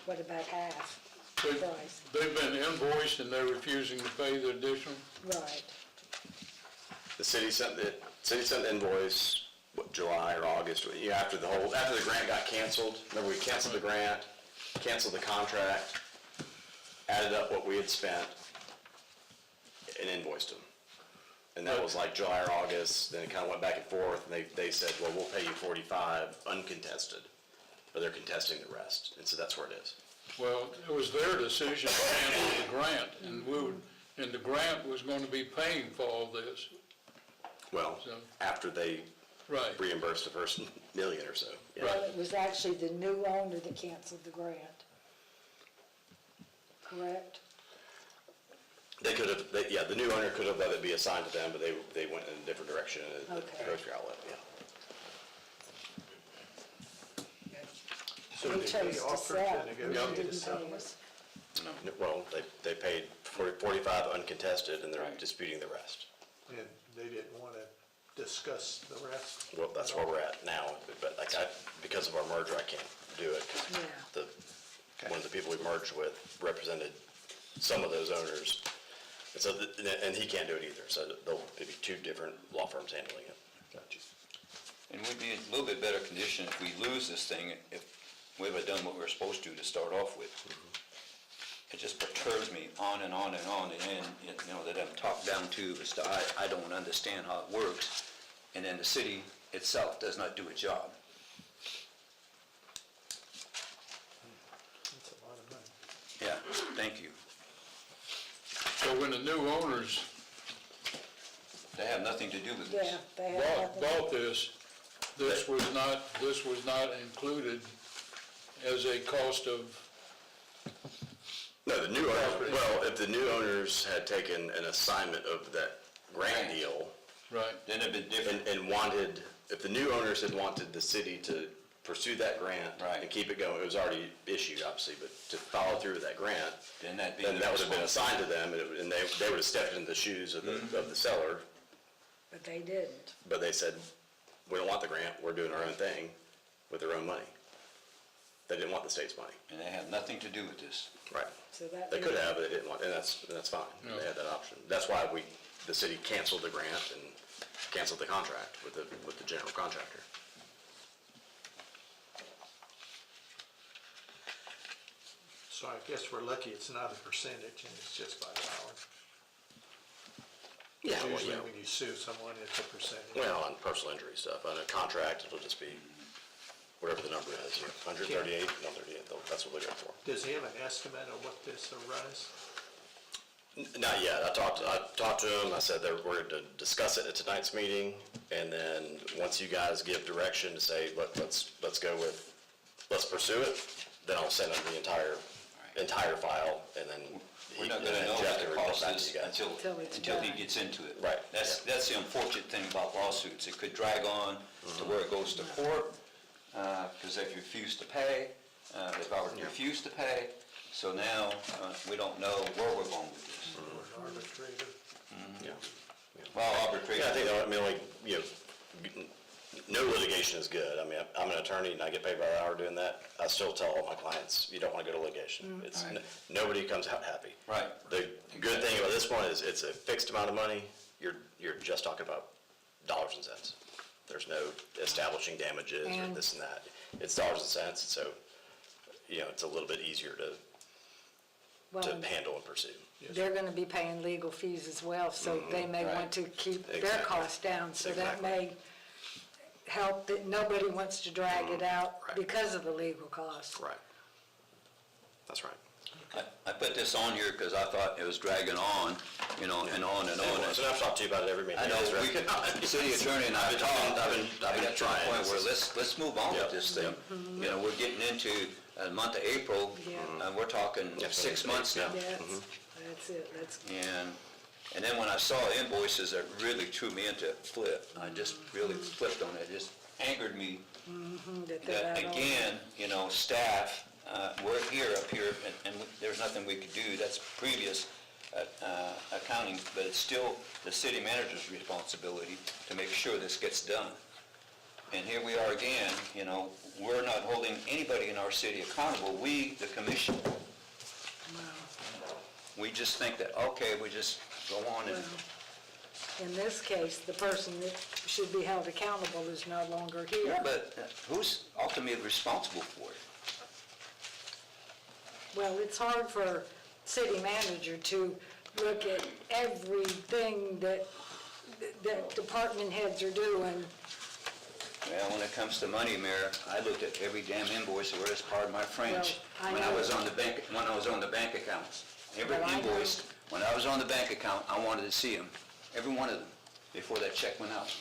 What about half the price? They've been invoiced and they're refusing to pay the additional? Right. The city sent the invoice, July or August, after the grant got canceled. Remember, we canceled the grant, canceled the contract, added up what we had spent, and invoiced them. And that was like July or August, then it kind of went back and forth, and they said, well, we'll pay you 45 uncontested, but they're contesting the rest, and so that's where it is. Well, it was their decision to cancel the grant, and the grant was going to be paying for all this. Well, So- after they Right. reimbursed the first million or so. Yeah. Well, it was actually the new owner that canceled the grant. Correct? They could have, the new owner could have let it be assigned to them, but they went in a different direction, the Okay. grocery outlet, yeah. So They did chose they to offer sell, to and negotiate they a didn't pay settlement? us. Well, they paid 45 uncontested, and they're disputing the rest. And they didn't want to discuss the rest? Well, that's where we're at now, but like because of our merger, I can't do it, because one of the people we merged with represented some of those owners, and so, and he can't do it either, so there'll be two different law firms handling it. And we'd be in a little bit better condition if we lose this thing, if we would have done what we were supposed to start off with. It just perturbs me on and on and on, and then, that I'm talked down to as to I don't understand how it works, and then the city itself does not do a job. That's a lot of money. Yeah, thank you. So when the new owners They have nothing to do with this. Yeah, they have nothing. bought this was not included as a cost of, No, the new owners, well, if the new owners had taken an assignment of that grant deal, right, Then it'd be different. and wanted, if the new owners had wanted the city to pursue that grant Right. and keep it going, it was already issued, obviously, but to follow through with that grant, Then that'd be then their that would have been assigned to them, and they would have stepped into the shoes of the seller, But they didn't. but they said, we don't want the grant, we're doing our own thing with their own money. They didn't want the state's money. And they have nothing to do with this. Right. So that. They could have, but they didn't want, and that's fine. They had that option. That's why the city canceled the grant and canceled the contract with the general contractor. So I guess we're lucky it's not a percentage and it's just by the hour. Yeah, well, Usually yeah. when you sue someone, it's a percentage. Well, on personal injury stuff, on a contract, it'll just be whatever the number is, 138, no, 38, that's what we go for. Does he have an estimate of what this will runs? Not yet. I talked to him, I said that we're to discuss it at tonight's meeting, and then once you guys give direction to say, let's go with, let's pursue it, then I'll send him the entire file, and then We're not gonna know Jeff what can the report cost back to is you guys. until he gets into it. Right. That's the unfortunate thing about lawsuits. It could drag on to where it goes to court, because they've refused to pay, they've already refused to pay, so now, we don't know where we're going with this. Or an arbitrator? Yeah. Well, arbitration. Yeah, I think, like, no litigation is good. I mean, I'm an attorney and I get paid by the hour doing that. I still tell all my clients, you don't want to go to litigation. It's, nobody comes out happy. Right. The good thing about this one is it's a fixed amount of money. You're just talking about dollars and cents. There's no establishing damages or And- this and that. It's dollars and cents, so, it's a little bit easier to Well, handle and pursue. they're gonna be paying legal fees as well, so they may want to keep their Exactly. costs down. So that Exactly. may help that nobody wants to drag it out Right. because of the legal costs. Right. That's right. I put this on here because I thought it was dragging on, and on and on. And I've talked to you about it every meeting. I know, the city attorney and I have talked, I've been I got to the trying. point where let's move on with this thing. We're getting into the month of April, and we're talking 6 months now. Yes, that's it, that's, And then when I saw invoices that really threw me into a flip, I just really flipped on it, it just angered me that they're that that old. again, staff, we're up here, and there's nothing we could do, that's previous accounting, but it's still the city manager's responsibility to make sure this gets done. And here we are again, we're not holding anybody in our city accountable, we, the commission. We just think that, okay, we just go on and, In this case, the person that should be held accountable is no longer here. but who's ultimately responsible for it? Well, it's hard for city manager to look at everything that department heads are doing Well, when it comes to money, Mayor, I looked at every damn invoice, or as part of my French, Well, I when I know. was on the bank accounts. Every Well, I know. invoice, when I was on the bank account, I wanted to see them, every one of them, before that check went out.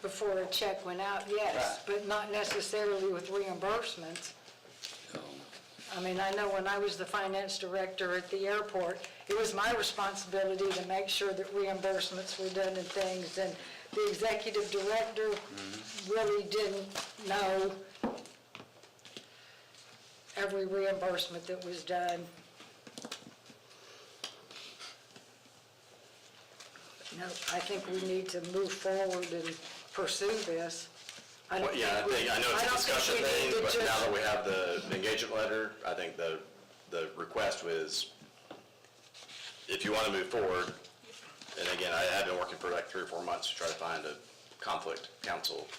Before a check went out, yes, Right. but not necessarily with reimbursements. I mean, I know when I was the finance director at the airport, it was my responsibility to make sure that reimbursements were done and things, and the executive director really didn't know every reimbursement that was done. No, I think we need to move forward and pursue this. I don't Yeah, think I know it's a don't think discussion we need thing, to but just- now that we have the engagement letter, I think the request was, if you want to move forward, and again, I have been working for like 3 or 4 months to try to find a conflict counsel,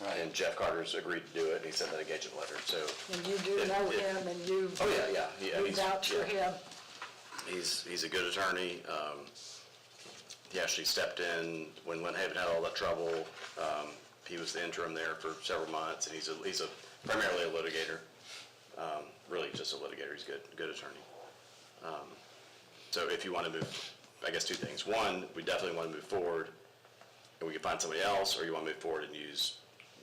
and Jeff Carter's agreed to do it, and he sent that engagement letter, so. And you do if- know if- him, and you Oh, yeah. you vouch for him. He's a good attorney. He actually stepped in when Lynn Haven had all that trouble. He was the interim there for several months, and he's primarily a litigator. Really just a litigator. He's a good attorney. So if you want to move, I guess 2 things. One, we definitely want to move forward, and we can find somebody else, or you want to move forward and use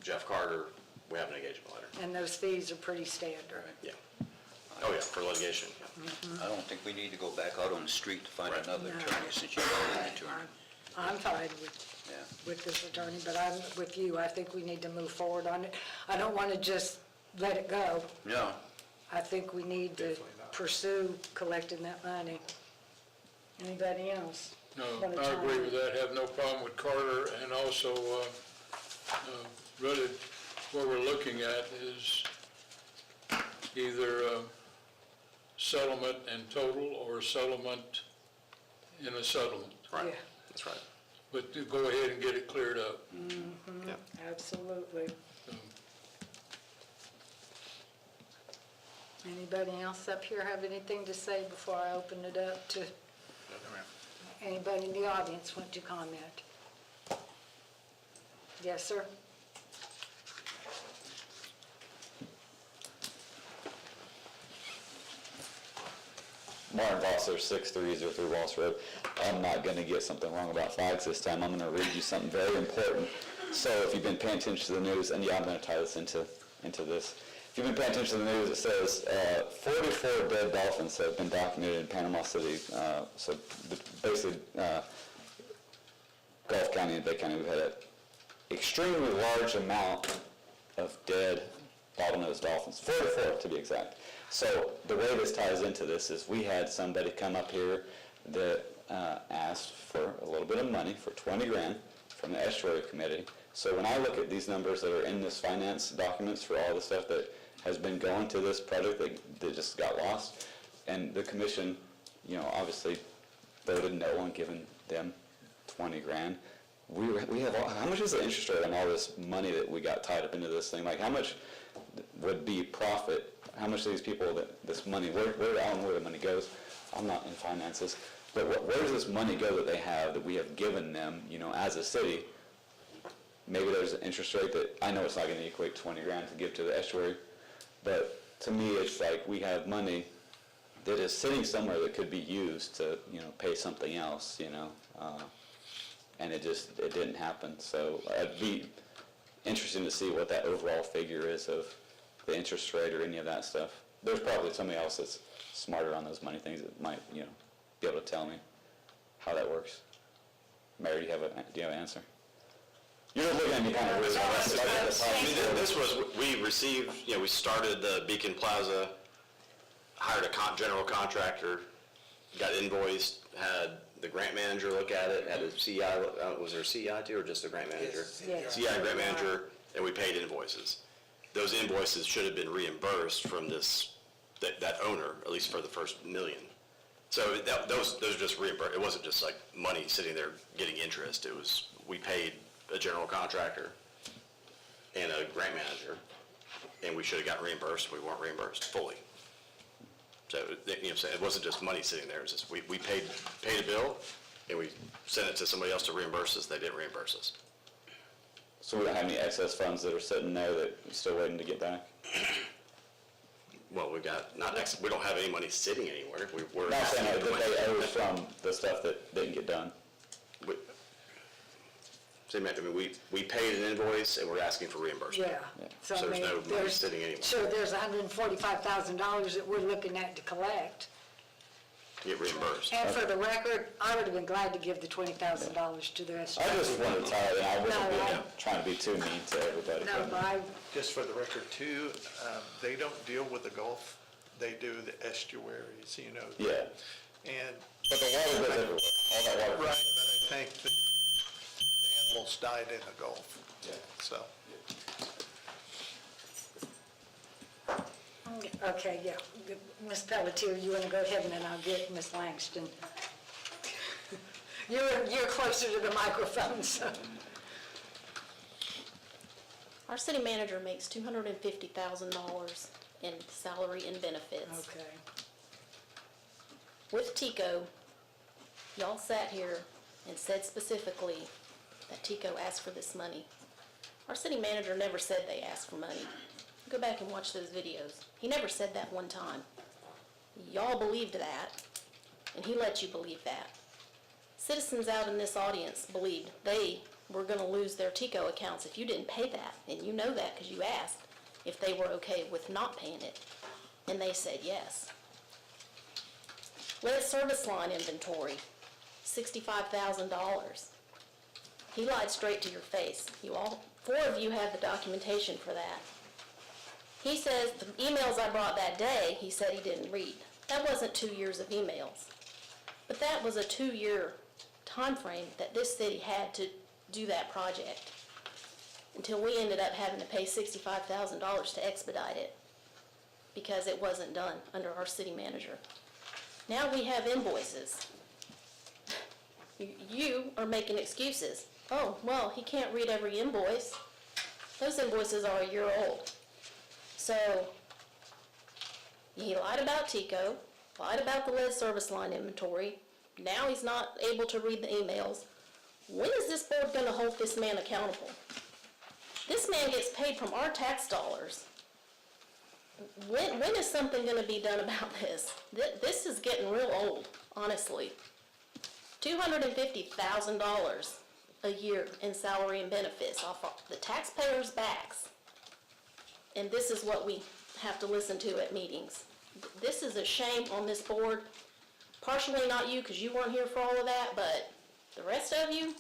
Jeff Carter. We have an engagement letter. And those fees are pretty standard. Yeah. Oh, yeah, for litigation, yeah. I don't think we need to go back out on the street to find another No. attorney, since you know an attorney. I'm fine Yeah. with this attorney, but I'm with you. I think we need to move forward on it. I don't want to just let it go. No, I think we need to pursue collecting that money. Anybody else? No, wanna I chime agree in? with that, have no problem with Carter, and also, really, what we're looking at is either settlement in total or settlement in a settlement. Right, Yeah. that's right. But to go ahead and get it cleared up. Yeah. Absolutely. Anybody else up here have anything to say before I open it up to anybody in the audience want to comment? Yes, sir? Martin Vossler, 6303 Walsh Road. I'm not going to get something wrong about flags this time. I'm going to read you something very important. So if you've been paying attention to the news, and yeah, I'm going to tie this into this. If you've been paying attention to the news, it says 44 dead dolphins have been documented in Panama City. So basically, Gulf County and Bay County, we've had an extremely large amount of dead bottlenose dolphins, 44 to be exact. So the way this ties into this is we had somebody come up here that asked for a little bit of money, for 20 grand from the estuary committee. So when I look at these numbers that are in this finance documents for all the stuff that has been going to this project that just got lost, and the commission, obviously voted no on giving them 20 grand. We have, how much is the interest rate on all this money that we got tied up into this thing? Like, how much would be profit? How much of these people, this money, I don't know where the money goes. I'm not in finances. But where does this money go that they have, that we have given them, as a city? Maybe there's an interest rate that, I know it's not going to equate 20 grand to give to the estuary, but to me, it's like we have money that is sitting somewhere that could be used to, pay something else, and it didn't happen. So I'd be interested to see what that overall figure is of the interest rate or any of that stuff. There's probably somebody else that's smarter on those money things that might, be able to tell me how that works. Mary, do you have an answer? You're just looking at me kind of weird. This was, we received, we started the Beacon Plaza, hired a general contractor, got invoiced, had the grant manager look at it, had a CI, was there a CI too, or just the grant manager? Yes. CI and grant manager, and we paid invoices. Those invoices should have been reimbursed from that owner, at least for the first $1 million. So those are just reimbursed. It wasn't just like money sitting there getting interest. It was, we paid a general contractor and a grant manager, and we should have got reimbursed. We weren't reimbursed fully. So, it wasn't just money sitting there. It was just, we paid a bill, and we sent it to somebody else to reimburse us. They didn't reimburse us. So we don't have any excess funds that are sitting there that we're still waiting to get back? Well, we've got, we don't have any money sitting anywhere. We're Not saying asking that for money. they owe from the stuff that didn't get done. We paid an invoice and we're asking for reimbursement. Yeah. So I there's mean, no money there's- sitting anywhere. Sure, there's $145,000 that we're looking at to collect. To get reimbursed. And for the record, I would have been glad to give the $20,000 to the rest. I just wanted to tie it in. I wasn't No, being, trying to be too mean to everybody. No, but I, Just for the record too, they don't deal with the Gulf, they do the estuaries, you know. Yeah, And, but the water goes everywhere, all that water. right, but I think the animals died in the Gulf, Yeah. so. okay, yeah. Ms. Pelletier, you want to go ahead and then I'll get Ms. Langston. You're closer to the microphone, so. Our city manager makes $250,000 in salary and benefits. Okay. With Tico, y'all sat here and said specifically that Tico asked for this money. Our city manager never said they asked for money. Go back and watch those videos. He never said that one time. Y'all believed that, and he let you believe that. Citizens out in this audience believed they were going to lose their Tico accounts if you didn't pay that, and you know that because you asked if they were okay with not paying it, and they said yes. Lead service line inventory, $65,000. He lied straight to your face. You all, 4 of you have the documentation for that. He says the emails I brought that day, he said he didn't read. That wasn't 2 years of emails. But that was a 2-year time frame that this city had to do that project until we ended up having to pay $65,000 to expedite it because it wasn't done under our city manager. Now we have invoices. You are making excuses. Oh, well, he can't read every invoice. Those invoices are a year old. So, he lied about Tico, lied about the lead service line inventory. Now he's not able to read the emails. When is this board going to hold this man accountable? This man gets paid from our tax dollars. When is something going to be done about this? This is getting real old, honestly. $250,000 a year in salary and benefits off the taxpayers' backs. And this is what we have to listen to at meetings. This is a shame on this board. Partially not you, because you weren't here for all of that, but the rest of you,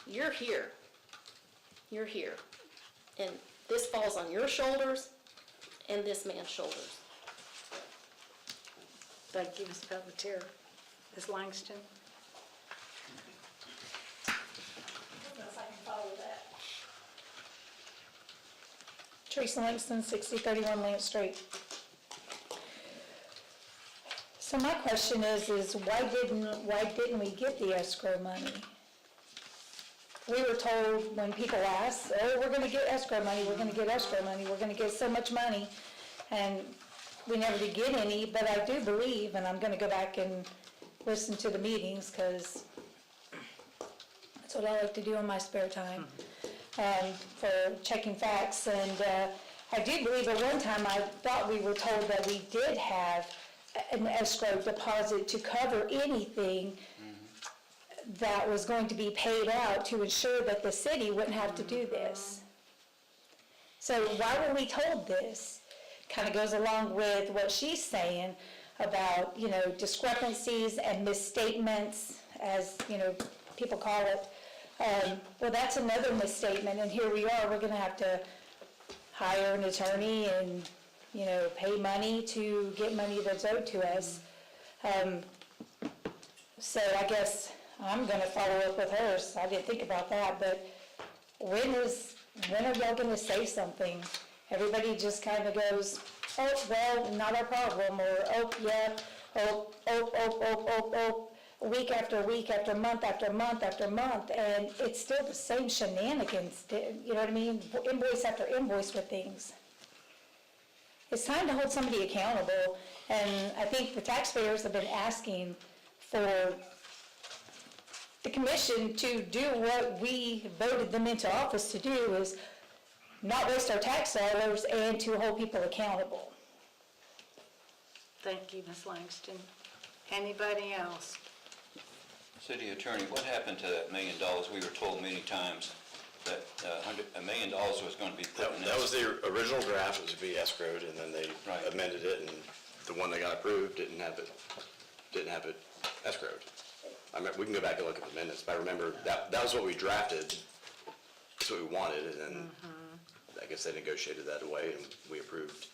you're here. You're here. And this falls on your shoulders and this man's shoulders. Thank you, Ms. Pelletier. Ms. Langston? I don't know if I can follow that. Teresa Langston, 6031 Lance Street. So my question is why didn't we get the escrow money? We were told when people asked, oh, we're gonna get escrow money, we're gonna get escrow money, we're gonna get so much money, and we never did get any, but I do believe, and I'm gonna go back and listen to the meetings, because that's what I like to do in my spare time, for checking facts, and I do believe at one time I thought we were told that we did have an escrow deposit to cover anything that was going to be paid out to ensure that the city wouldn't have to do this. So why were we told this? Kind of goes along with what she's saying about, discrepancies and misstatements, as, people call it. Well, that's another misstatement, and here we are, we're gonna have to hire an attorney and, pay money to get money that's owed to us. So I guess I'm gonna follow up with her, so I didn't think about that, but when are y'all gonna say something? Everybody just kind of goes, oh, well, not our problem, or, oh, yeah, week after week, after month, after month, after month, and it's still the same shenanigans, you know what I mean? Invoice after invoice with things. It's time to hold somebody accountable, and I think the taxpayers have been asking for the commission to do what we voted them into office to do, is not waste our tax dollars and to hold people accountable. Thank you, Ms. Langston. Anybody else? City Attorney, what happened to that $1 million? We were told many times that $1 million was going to be put in That was the original draft, it was to be escrowed, and then they Right. amended it, and the one that got approved didn't have it escrowed. We can go back and look at the minutes, but I remember that was what we drafted, that's what we wanted, and then I guess they negotiated that away, and we approved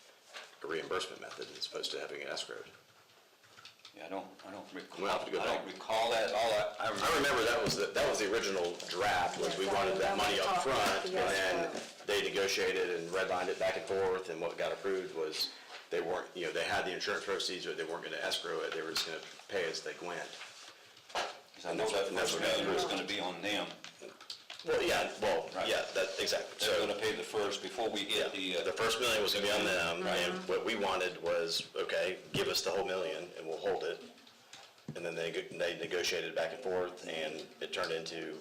a reimbursement method as opposed to having it escrowed. Yeah, I don't recall. We'll have to go I back. don't recall that. I remember that was the original draft, was we wanted that money up front, and then they negotiated and redlined it back and forth, and what got approved was they weren't, they had the insurance proceeds, but they weren't gonna escrow it, they were just gonna pay as they went. Because I know that first $1 million was going to be on them. Well, yeah, exactly. They're going to pay the first before we get the... The first $1 million was gonna be on them, and what we wanted was, okay, give us the whole $1 million and we'll hold it. And then they negotiated back and forth, and it turned into,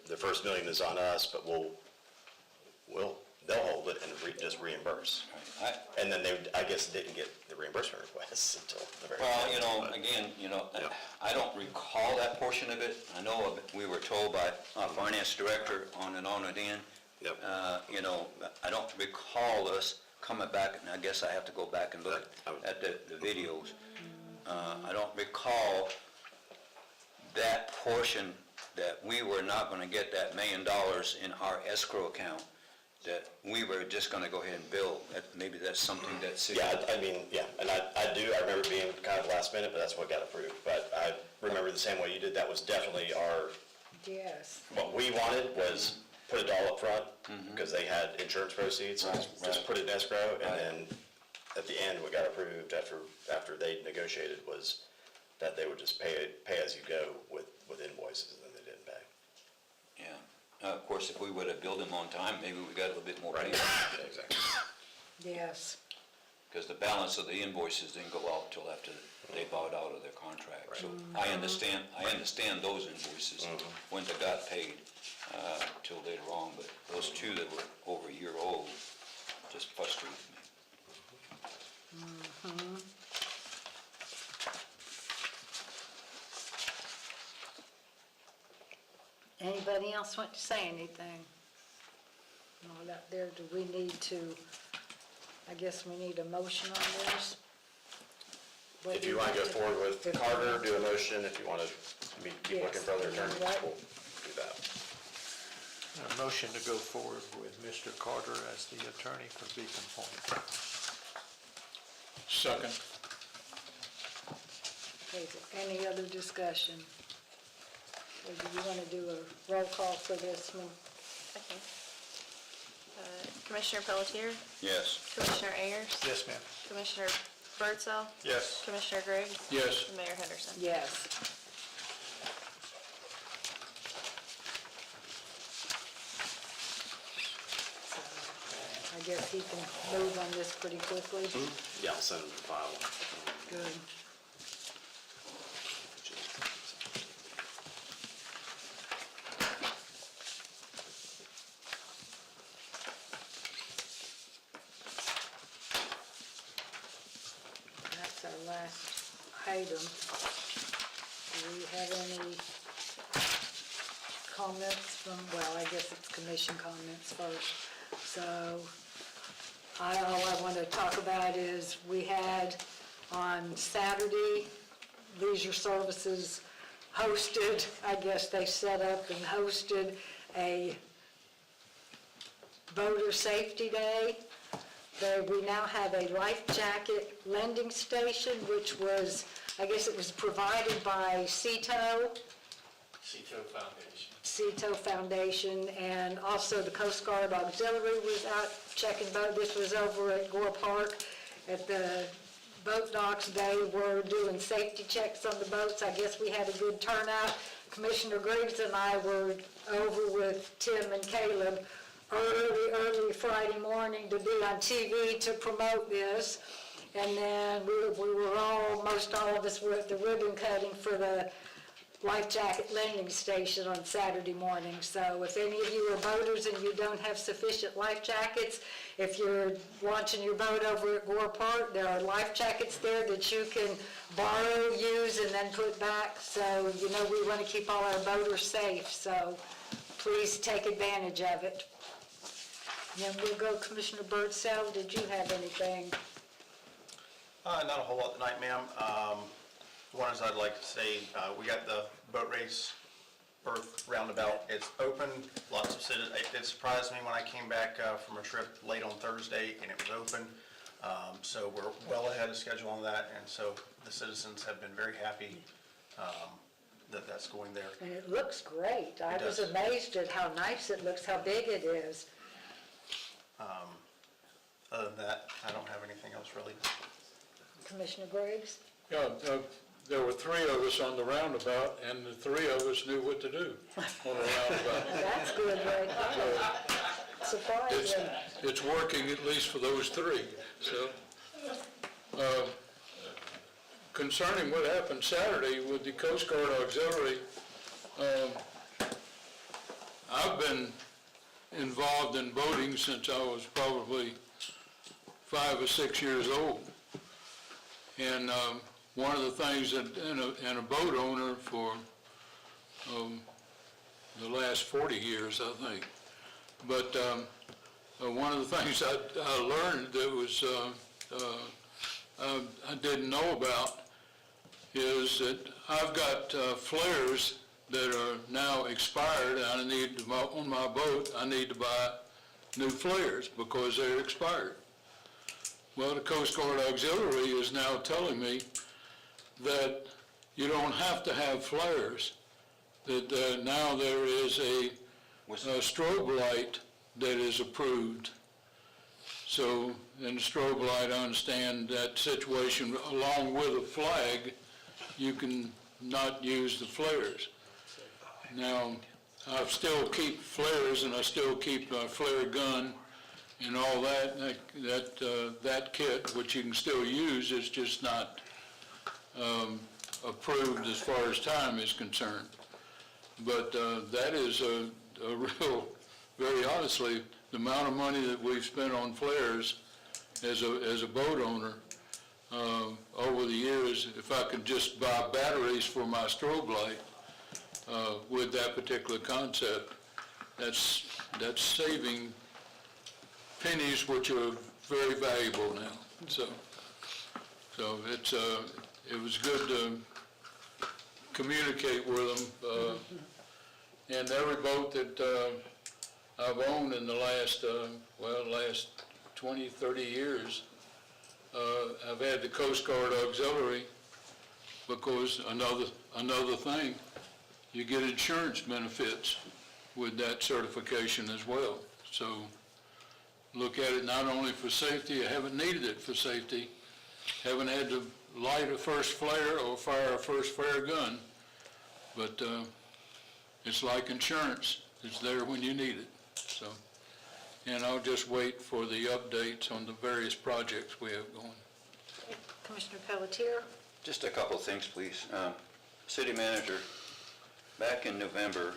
the first $1 million is on us, but they'll hold it and just reimburse. And then they, I guess, didn't get the reimbursement requests until the very end. Well, again, I don't recall that portion of it. I know of it. We were told by our finance director on and in. Yep. I don't recall us coming back, and I guess I have to go back and look at the videos. I don't recall that portion that we were not going to get that $1 million in our escrow account, that we were just going to go ahead and bill. Maybe that's something that city... Yeah, and I remember being kind of last minute, but that's what got approved. But I remember the same way you did, that was definitely Yes. what we wanted was put it all up front, because they had insurance proceeds, just put it in escrow, and then at the end, what got approved after they negotiated was that they would just pay as you go with invoices, and then they didn't pay. Yeah. Of course, if we would have billed them on time, maybe we got a little bit more payment. Yeah, exactly. Yes. Because the balance of the invoices didn't go out until after they bowed out of their contract. So I understand those invoices, when they got paid, till later on, but those two that were over a year old just frustrated me. Anybody else want to say anything? Not out there, do we need to, I guess we need a motion on this? If you want to go forward with Carter, do a motion. If you want to keep looking for other attorneys, we'll do that. A motion to go forward with Mr. Carter as the attorney for Beacon Point. Second. Okay, is there any other discussion? Or do you want to do a roll call for this one? Okay. Commissioner Pelletier, Yes. Commissioner Ayers, Yes, ma'am. Commissioner Birdsell, Yes. Commissioner Griggs, Yes. and Mayor Henderson. Yes. I guess he can move on this pretty quickly. Yeah, I'll send them the file. Good. That's our last item. Do we have any comments from, well, I guess it's commission comments first. So, all I want to talk about is we had on Saturday, Leisure Services hosted, I guess they set up and hosted a voter safety day. We now have a life jacket lending station, which was, I guess it was provided by CETO Foundation, and also the Coast Guard Auxiliary was out checking boat. This was over at Gore Park at the boat docks. They were doing safety checks on the boats. I guess we had a good turnout. Commissioner Griggs and I were over with Tim and Caleb early Friday morning to be on TV to promote this. And then we were most all of us were at the ribbon cutting for the life jacket lending station on Saturday morning. So if any of you are boaters and you don't have sufficient life jackets, if you're launching your boat over at Gore Park, there are life jackets there that you can borrow, use, and then put back. So, you know, we want to keep all our boaters safe, so please take advantage of it. And then we'll go Commissioner Birdsell. Did you have anything? Not a whole lot tonight, ma'am. One is I'd like to say, we got the boat race berth roundabout. It's open, lots of citizens. It surprised me when I came back from a trip late on Thursday and it was open. So we're well ahead of schedule on that, and so the citizens have been very happy that that's going there. And it looks great. I was does. amazed at how nice it looks, how big it is. Other than that, I don't have anything else really. Commissioner Briggs? Yeah, there were three of us on the roundabout, and the three of us knew what to do on the roundabout. That's good right there. Surprising. It's working at least for those three, so. Concerning what happened Saturday with the Coast Guard Auxiliary, I've been involved in boating since I was probably 5 or 6 years old. And one of the things that, and a boat owner for the last 40 years, I think. But one of the things I learned that was I didn't know about is that I've got flares that are now expired, and I need to, on my boat, I need to buy new flares because they're expired. Well, the Coast Guard Auxiliary is now telling me that you don't have to have flares, that now there is a strobe light that is approved. So, in the strobe light, I understand that situation, along with a flag, you can not use the flares. Now, I still keep flares, and I still keep a flare gun and all that kit, which you can still use, is just not approved as far as time is concerned. But that is a real, very honestly, the amount of money that we've spent on flares as a boat owner over the years, if I could just buy batteries for my strobe light with that particular concept, that's saving pennies, which are very valuable now. So it was good to communicate with them. And every boat that I've owned in the last 20, 30 years, I've had the Coast Guard Auxiliary, because another thing, you get insurance benefits with that certification as well. So look at it not only for safety, I haven't needed it for safety, haven't had to light a first flare or fire a first flare gun, but it's like insurance, it's there when you need it. So, and I'll just wait for the updates on the various projects we have going. Commissioner Pelletier? Just a couple of things, please. City Manager, back in November,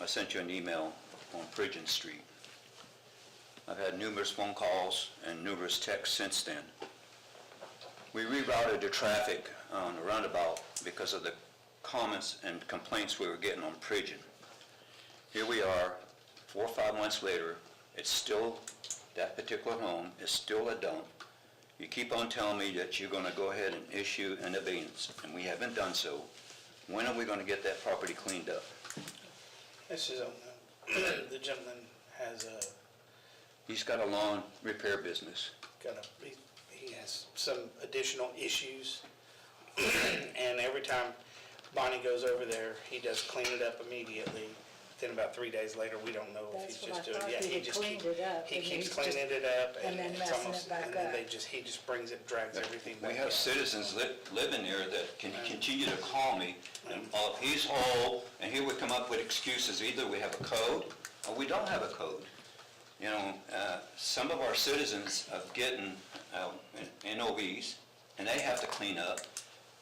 I sent you an email on Pridgeon Street. I've had numerous phone calls and numerous texts since then. We rerouted the traffic on the roundabout because of the comments and complaints we were getting on Pridgeon. Here we are, 4 or 5 months later, it's still, that particular home is still a dump. You keep on telling me that you're going to go ahead and issue an abeyance, and we haven't done so. When are we going to get that property cleaned up? This is, the gentleman has He's got a lawn repair business. he has some additional issues. And every time Bonnie goes over there, he does clean it up immediately. Then about 3 days later, we don't know if he's just doing, He just cleaned it up. He and keeps he's cleaning just- it up, and then it's messing almost, it back and then up. he just brings it, drags everything back We have out. citizens living there that can continue to call me, and he's whole, and he would come up with excuses. Either we have a code, or we don't have a code. You know, some of our citizens are getting NOVs, and they have to clean up.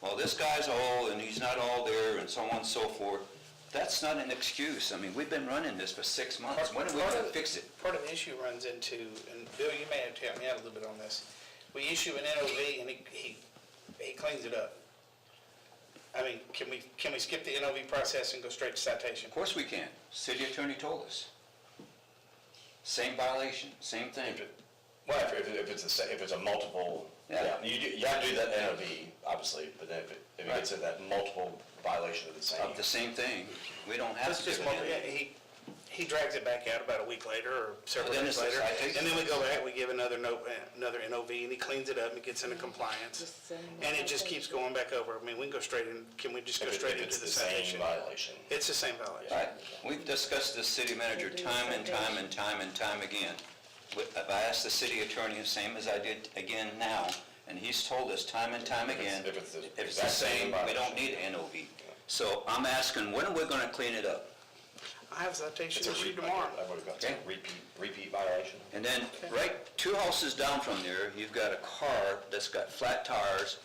well, this guy's old and he's not all there and so on and so forth. That's not an excuse. I mean, we've been running this for 6 months. When are we gonna fix it? Part of the issue runs into, and Bill, you may have to help me out a little bit on this. We issue an NOV and he cleans it up. I mean, can we skip the NOV process and go straight to citation? Of course we can. City attorney told us. Same violation, same thing. Well, if it's a multiple, Yeah. you have to do that NOV, obviously, but then if it gets in that multiple violation of the same. Of the same thing, we don't have That's to just, give it in. he drags it back out about a week later or several Then days it's a later. citation. And then we go back, we give another NOV and he cleans it up and it gets into compliance. And it just keeps going back over. I mean, we can go straight in, can we just go straight into the citation? Violation. It's the same violation. Right. We've discussed this city manager time and time and time and time again. I've asked the city attorney the same as I did again now, and he's told us time and time again, If it's the if it's the exact same same, we violation. don't need an NOV. So I'm asking, when are we gonna clean it up? I have citation It's a issued tomorrow. I've already got Okay. repeat violation. And then, right, 2 houses down from there, you've got a car that's got flat tires.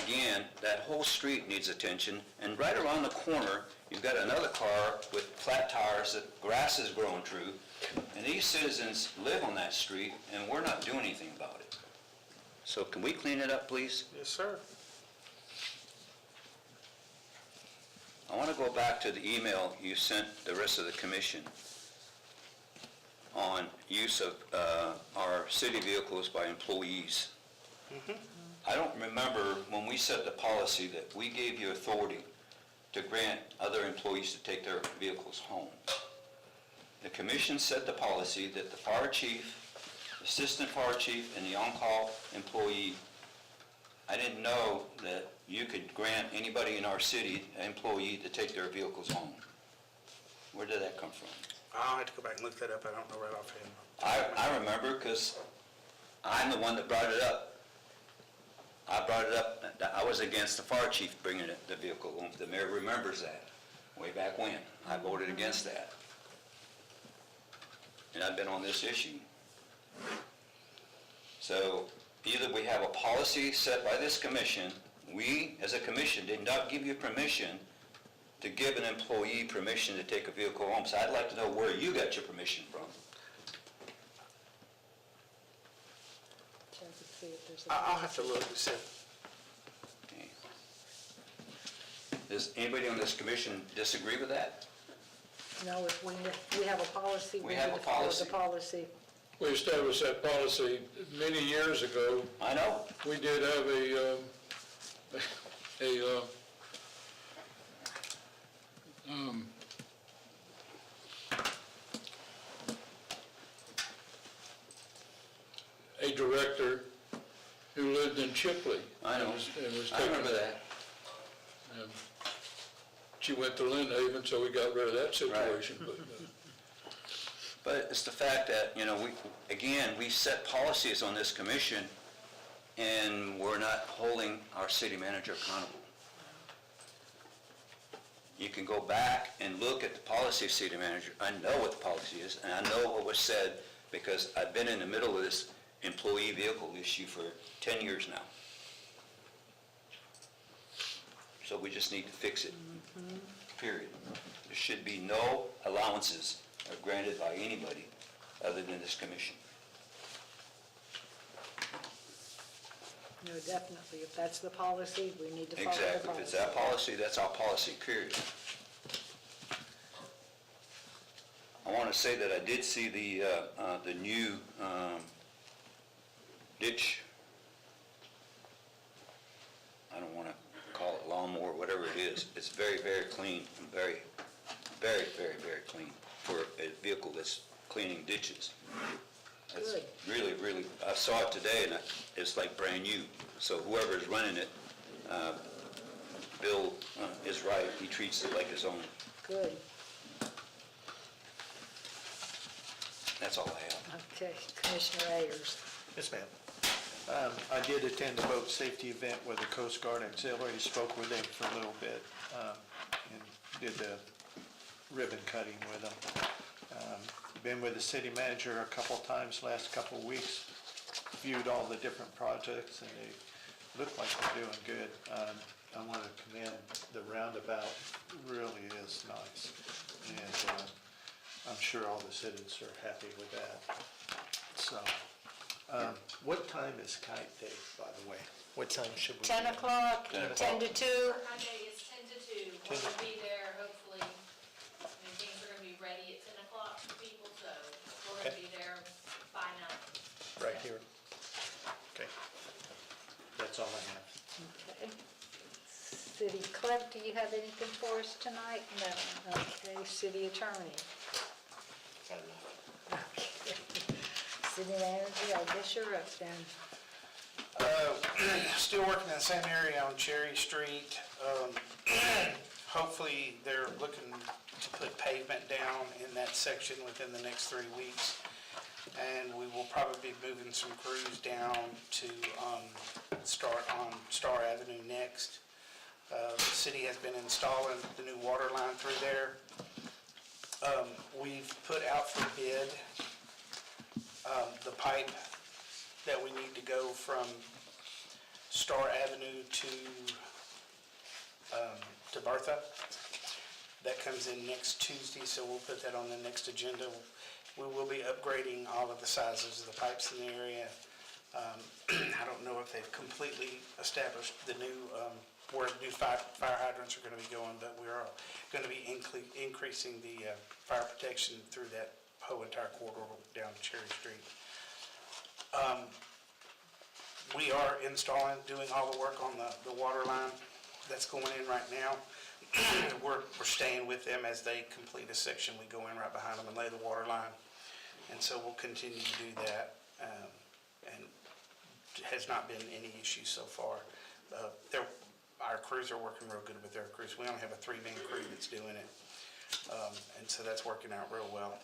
Again, that whole street needs attention. And right around the corner, you've got another car with flat tires that grass is growing through. And these citizens live on that street, and we're not doing anything about it. So can we clean it up, please? Yes, sir. I want to go back to the email you sent the rest of the commission on use of our city vehicles by employees. I don't remember when we set the policy that we gave you authority to grant other employees to take their vehicles home. The commission set the policy that the fire chief, assistant fire chief, and the on-call employee, I didn't know that you could grant anybody in our city, an employee, to take their vehicles home. Where did that come from? I'll have to go back and look that up. I don't know right offhand. I remember because I'm the one that brought it up. I brought it up, that I was against the fire chief bringing the vehicle home. The mayor remembers that, way back when. I voted against that. And I've been on this issue. So either we have a policy set by this commission, we as a commission did not give you permission to give an employee permission to take a vehicle home. So I'd like to know where you got your permission from. I'll have to look and see. Okay. Does anybody on this commission disagree with that? No, if we have a policy, We we have need a to follow policy. the policy. We established that policy many years ago. I know. We did have a director who lived in Chipley. I know. And was I taking- remember that. She went to Lynn Haven, so we got rid of that situation, but, But it's the fact that, we set policies on this commission, and we're not holding our city manager accountable. You can go back and look at the policy of city manager. I know what the policy is, and I know what was said, because I've been in the middle of this employee vehicle issue for 10 years now. So we just need to fix it, period. There should be no allowances granted by anybody other than this commission. No, definitely. If that's the policy, we need to follow the policy. Exactly. If it's that policy, that's our policy, period. I want to say that I did see the new ditch. I don't want to call it lawnmower, whatever it is. It's very, very clean, and very, very, very, very clean for a vehicle that's cleaning ditches. It's Good. really, really, I saw it today, and it's like brand new. So whoever's running it, Bill is right. He treats it like his own. Good. That's all I have. Okay, Commissioner Ayers. Yes, ma'am. I did attend a boat safety event with the Coast Guard Auxiliary, spoke with them for a little bit, and did the ribbon cutting with them. Been with the city manager a couple times last couple of weeks, viewed all the different projects, and look like they're doing good. I want to commend the roundabout, really is nice. And I'm sure all the citizens are happy with that. So, what time is Kite Day, by the way? What time should we? 10 o'clock, 10 to 2. Friday is 10 to 2. We're going to be there, hopefully, I mean, things are going to be ready at 10 o'clock for people, so we're going to be there by 9. Right here. Okay. That's all I have. Okay. City clerk, do you have anything for us tonight? No. Okay, city attorney. Okay. City manager, I guess you're up then. Still working in the same area on Cherry Street. Hopefully, they're looking to put pavement down in that section within the next 3 weeks. And we will probably be moving some crews down to start on Star Avenue next. The city has been installing the new water line through there. We've put out for bid the pipe that we need to go from Star Avenue to Bertha. That comes in next Tuesday, so we'll put that on the next agenda. We will be upgrading all of the sizes of the pipes in the area. I don't know if they've completely established the new, where new fire hydrants are going to be going, but we are going to be increasing the fire protection through that whole entire corridor down to Cherry Street. We are installing, doing all the work on the water line that's going in right now. We're staying with them as they complete a section. We go in right behind them and lay the water line. And so we'll continue to do that. And has not been any issues so far. Our crews are working real good with their crews. We only have a 3-man crew that's doing it. And so that's working out real well.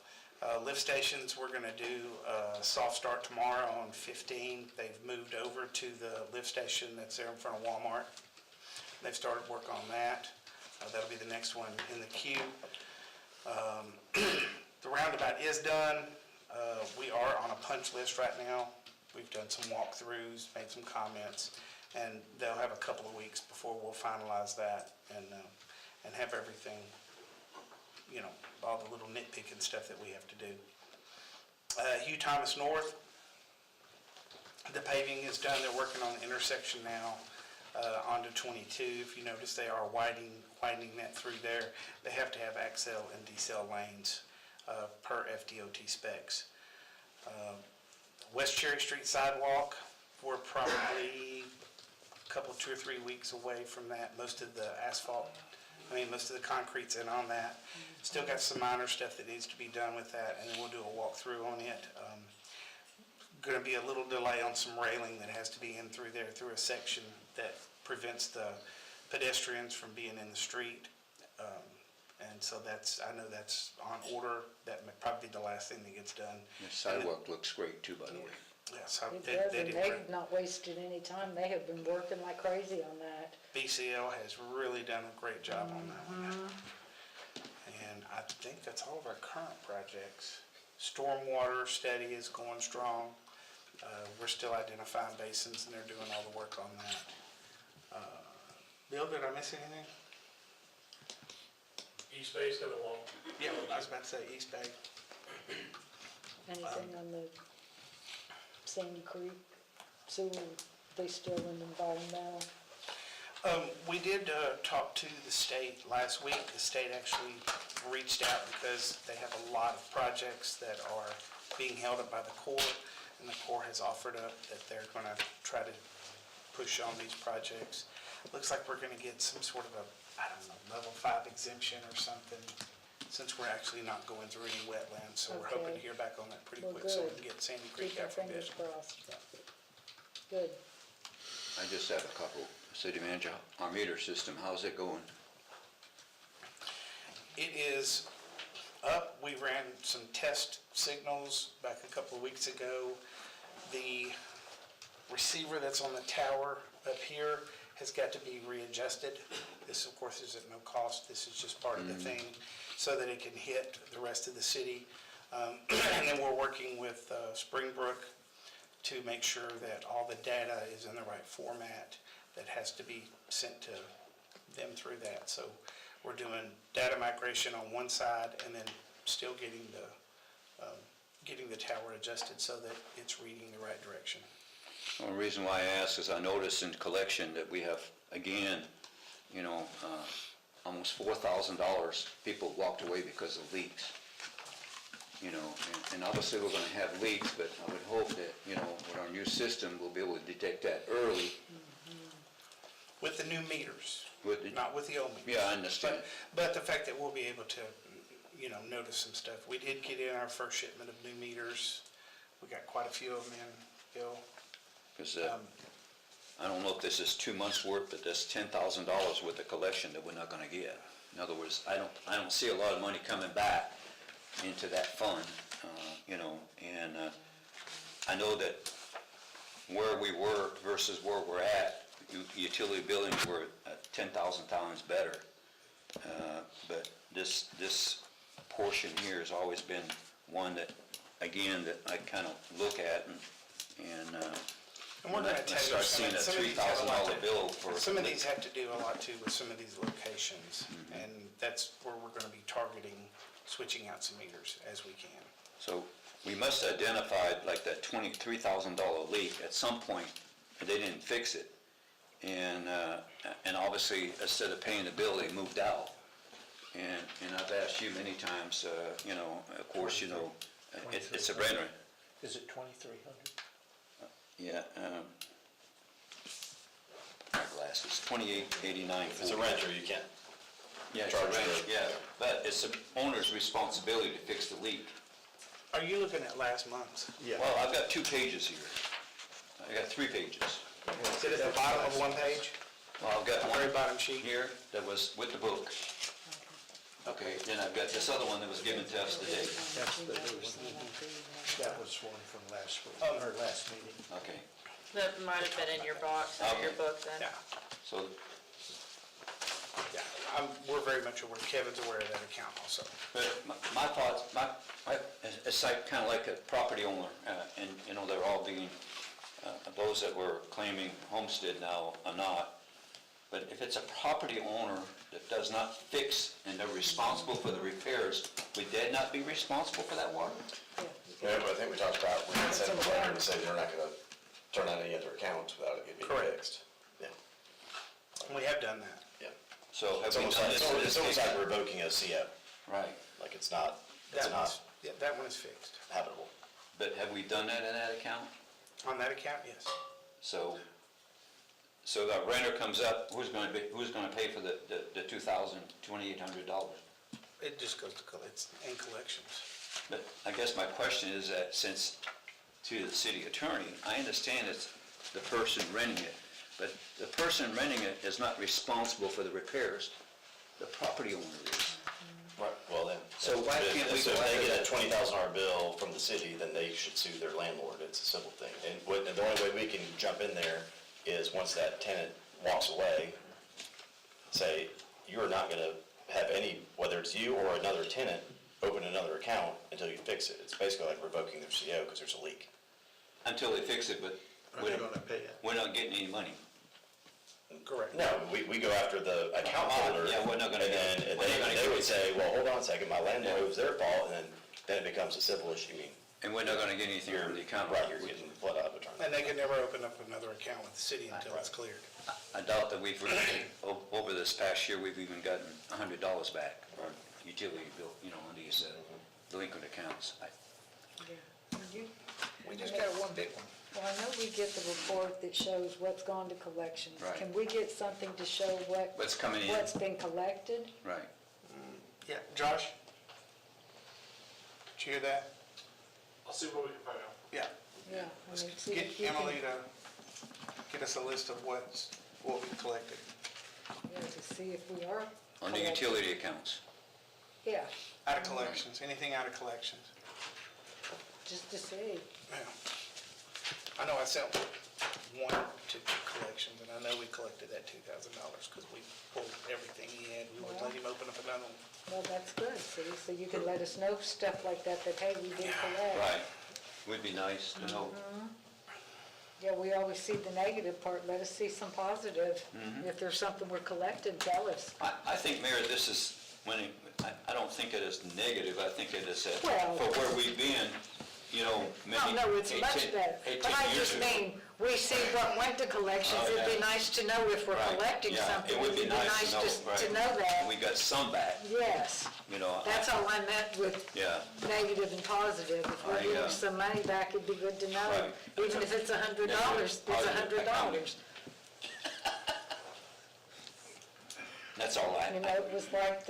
Lift stations, we're gonna do a soft start tomorrow on 15. They've moved over to the lift station that's there in front of Walmart. They've started work on that. That'll be the next one in the queue. The roundabout is done. We are on a punch list right now. We've done some walkthroughs, made some comments, and they'll have a couple of weeks before we'll finalize that and have everything, you know, all the little nitpicking stuff that we have to do. Hugh Thomas North, the paving is done. They're working on the intersection now onto 22. If you notice, they are widening that through there. They have to have accel and decel lanes per FDOT specs. West Cherry Street sidewalk, we're probably a couple, 2 or 3 weeks away from that. Most of the most of the concrete's in on that. Still got some minor stuff that needs to be done with that, and then we'll do a walkthrough on it. Going to be a little delay on some railing that has to be in through there, through a section that prevents the pedestrians from being in the street. And so I know that's on order. That may probably be the last thing that gets done. The sidewalk looks great too, by the way. Yes, It does, and they've not wasted any time. They have been working like crazy on that. BCL has really done a great job on that one. And I think that's all of our current projects. Stormwater study is going strong. We're still identifying basins, and they're doing all the work on that. Bill, did I miss anything? East Bay's coming along. Yeah, I was about to say East Bay. Anything on the Sandy Creek sewer, they still in environmental? We did talk to the state last week. The state actually reached out because they have a lot of projects that are being held up by the Corps, and the Corps has offered up that they're going to try to push on these projects. Looks like we're going to get some sort of a, level 5 exemption or something, since we're actually not going through any wetlands. So we're hoping to hear back on that pretty Well, quick so we good. can get Sandy Creek Keep our out for bid. fingers crossed. Good. I just have a couple. City Manager, our meter system, how's it going? It is up. We ran some test signals back a couple of weeks ago. The receiver that's on the tower up here has got to be readjusted. This, of course, is at no cost. This is just part of the thing so that it can hit the rest of the city. And then we're working with Springbrook to make sure that all the data is in the right format that has to be sent to them through that. So we're doing data migration on one side and then still getting the tower adjusted so that it's reading the right direction. Well, the reason why I ask is I noticed in collection that we have, again, almost $4,000 people walked away because of leaks. And obviously we're gonna have leaks, but I would hope that, with our new system, we'll be able to detect that early. With the new meters, With the- not with the old meters. Yeah, I understand. But the fact that we'll be able to, notice some stuff. We did get in our first shipment of new meters. We got quite a few of them in, Bill. Because I don't know if this is 2 months' worth, but that's $10,000 worth of collection that we're not gonna get. In other words, I don't see a lot of money coming back into that fund, and I know that where we were versus where we're at, utility billings were 10,000 times better. But this portion here has always been one that, again, that I kind of look at and we're gonna tell you, start seeing a some of these have a lot $3,000 to- bill for. Some of these have to do a lot too with some of these locations, and that's where we're gonna be targeting, switching out some meters as we can. So we must have identified like that $23,000 leak at some point, and they didn't fix it. And obviously, instead of paying the bill, they moved out. And I've asked you many times, of course, it's a brainer. Is it 2,300? Yeah, my glasses, 2889. If it's a renter, you can't. Yeah, it's a charge renter, the- yeah, but it's the owner's responsibility to fix the leak. Are you looking at last month's? Yeah. Well, I've got 2 pages here. I got 3 pages. Is it at the bottom of one page? Well, I've got The one very bottom sheet? here that was with the book. Okay, then I've got this other one that was given to us today. That was one from last week, or last meeting. Okay, That might have been in your box, or your book then. Yeah, so, yeah. We're very much aware, Kevin's aware of that account also. but my thoughts, it's like, kind of like a property owner, and, they're all being, those that were claiming homestead now are not. But if it's a property owner that does not fix and they're responsible for the repairs, would they not be responsible for that water? Yeah, but I think we talked about, we had said the lender and say they're not gonna turn on any other accounts without it being Correct. fixed. Yeah, We have done that. yeah. So have It's we almost done like, this? in this it's almost case? like revoking a CO, Right, like it's not That one is fixed. habitable. but have we done that in that account? On that account, yes. So the renter comes up, who's gonna pay for the $2,800? It just goes to, it's in collections. But I guess my question is that since, to the city attorney, I understand it's the person renting it, but the person renting it is not responsible for the repairs. The property owner is. Right, well then. So why can't we So go if they after get a that? $20,000 bill from the city, then they should sue their landlord. It's a simple thing. And the only way we can jump in there is once that tenant walks away, say, you're not gonna have any, whether it's you or another tenant, open another account until you fix it. It's basically like revoking their CO because there's a leak. Until they fix it, but Are they gonna pay it? we're not getting any money. Correct. No, we go after the account holder. Yeah, we're not gonna And get- then we're not gonna they get would say, well, hold on a second, my landlord, it was their fault, and then it becomes a civil issue. I mean, And we're not gonna get anything from the account. right, you're getting blood out of a turnip. And they can never open up another account with the city until it's cleared. I doubt that we've, over this past year, we've even gotten $100 back, or utility bill, on these delinquent accounts. We just got one big one. Well, I know we get the report that shows what's gone to collections. Right. Can we get something to show What's coming in. what's been collected? Right. Yeah, Josh? Did you hear that? I'll see what we can find out. Yeah. Yeah. I mean, see Get if you can- Emily to get us a list of what we collected. Yeah, to see if we are. On the collecting. utility accounts. Yeah, Out of collections, anything out of collections. just to see. Yeah. I know I sent one to collections, and I know we collected that $2,000 because we pulled everything he had. We wouldn't let him open up another one. Well, that's good, see, so you can let us know stuff like that, hey, we did collect. Right. Would be nice to know. Yeah, we always see the negative part, let us see some positive. If there's something we're collecting, tell us. I think, Mayor, this is, I don't think it is negative, I think it is that, Well- for where we've been, you know, maybe. No, it's much better. 18 But I years just ago. mean, we see what went to collections, Oh, it'd be yeah. nice to know if we're Right, collecting yeah, something. it would be nice to know, right. to know that, We got some back, yes. you know. That's all I meant with Yeah, negative and positive. If we're I, getting some money back, it'd be good to know. Right. Even if it's $100, it's Positive accounting. $100. that's all You know, it was like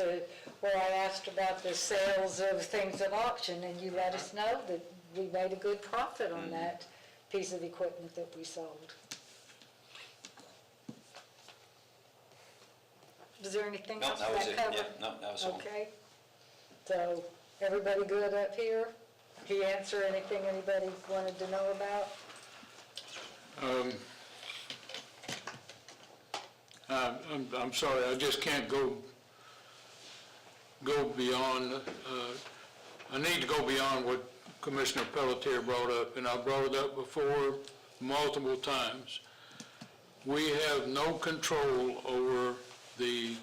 where I asked about the sales of things at auction, and you let us know that we made a good profit on that piece of equipment that we sold. Is there anything No, else that was that it, covered? yeah, no, that was all. Okay. So, everybody good up here? He answer anything anybody wanted to know about? I'm sorry, I just can't go beyond, I need to go beyond what Commissioner Pelletier brought up, and I brought it up before multiple times. We have no control over the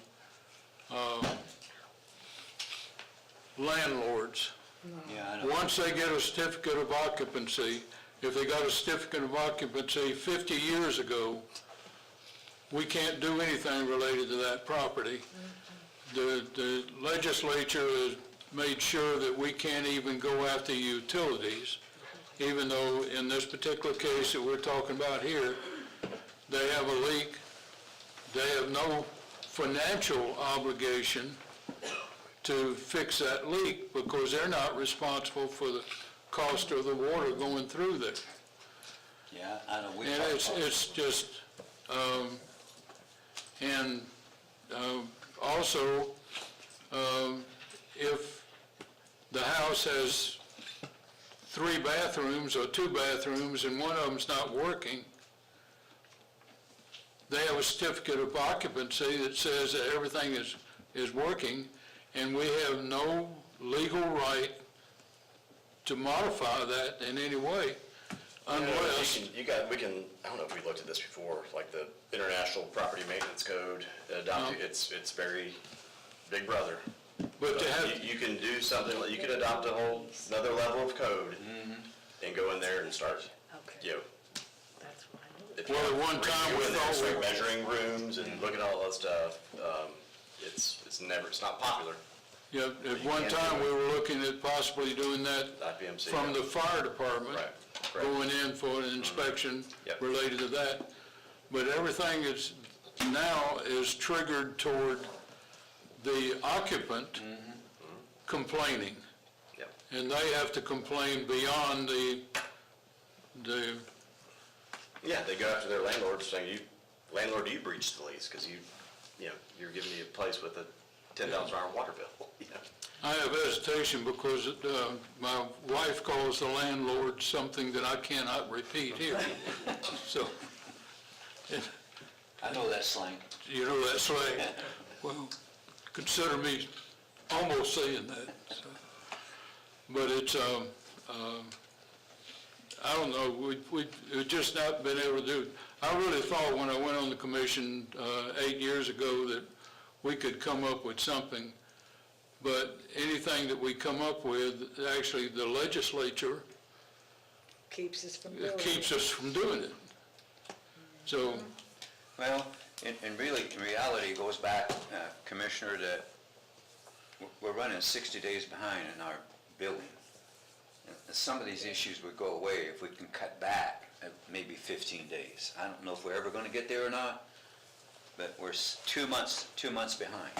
landlords. Yeah, I know. Once they get a certificate of occupancy, if they got a certificate of occupancy 50 years ago, we can't do anything related to that property. The legislature has made sure that we can't even go after utilities, even though in this particular case that we're talking about here, they have a leak. They have no financial obligation to fix that leak because they're not responsible for the cost of the water going through there. Yeah, I know. We And talked about it's just, also, if the house has 3 bathrooms or 2 bathrooms and one of them's not working, they have a certificate of occupancy that says that everything is working, and we have no legal right to modify that in any way unless, We can, I don't know if we looked at this before, like the International Property Maintenance Code, it's very big brother. but to have, You can do something, you can adopt a whole, another level of code and go in there and start, Okay, you know, that's fine. if you Well, at one time we go in there and thought start we- measuring rooms and looking at all that stuff, it's not popular. yeah, at one time, we were looking at possibly doing that IPMC. from the fire department, Right, right. going in for an inspection Yep. related to that. But everything is, now is triggered toward the occupant complaining. Yep. And they have to complain beyond the, Yeah, they go after their landlord saying, landlord, you breached the lease because you're giving me a place with a $10,000 water bill. You know? I have hesitation because my wife calls the landlord something that I cannot repeat here. So, I know that slang. you know that slang? Well, consider me almost saying that. So. But it's, I don't know, we've just not been able to do it. I really thought when I went on the commission 8 years ago that we could come up with something, but anything that we come up with, actually the legislature Keeps us from doing it. keeps us from doing it. So, Well, in reality, it goes back, Commissioner, that we're running 60 days behind in our billing. And some of these issues would go away if we can cut back at maybe 15 days. I don't know if we're ever going to get there or not, but we're 2 months behind.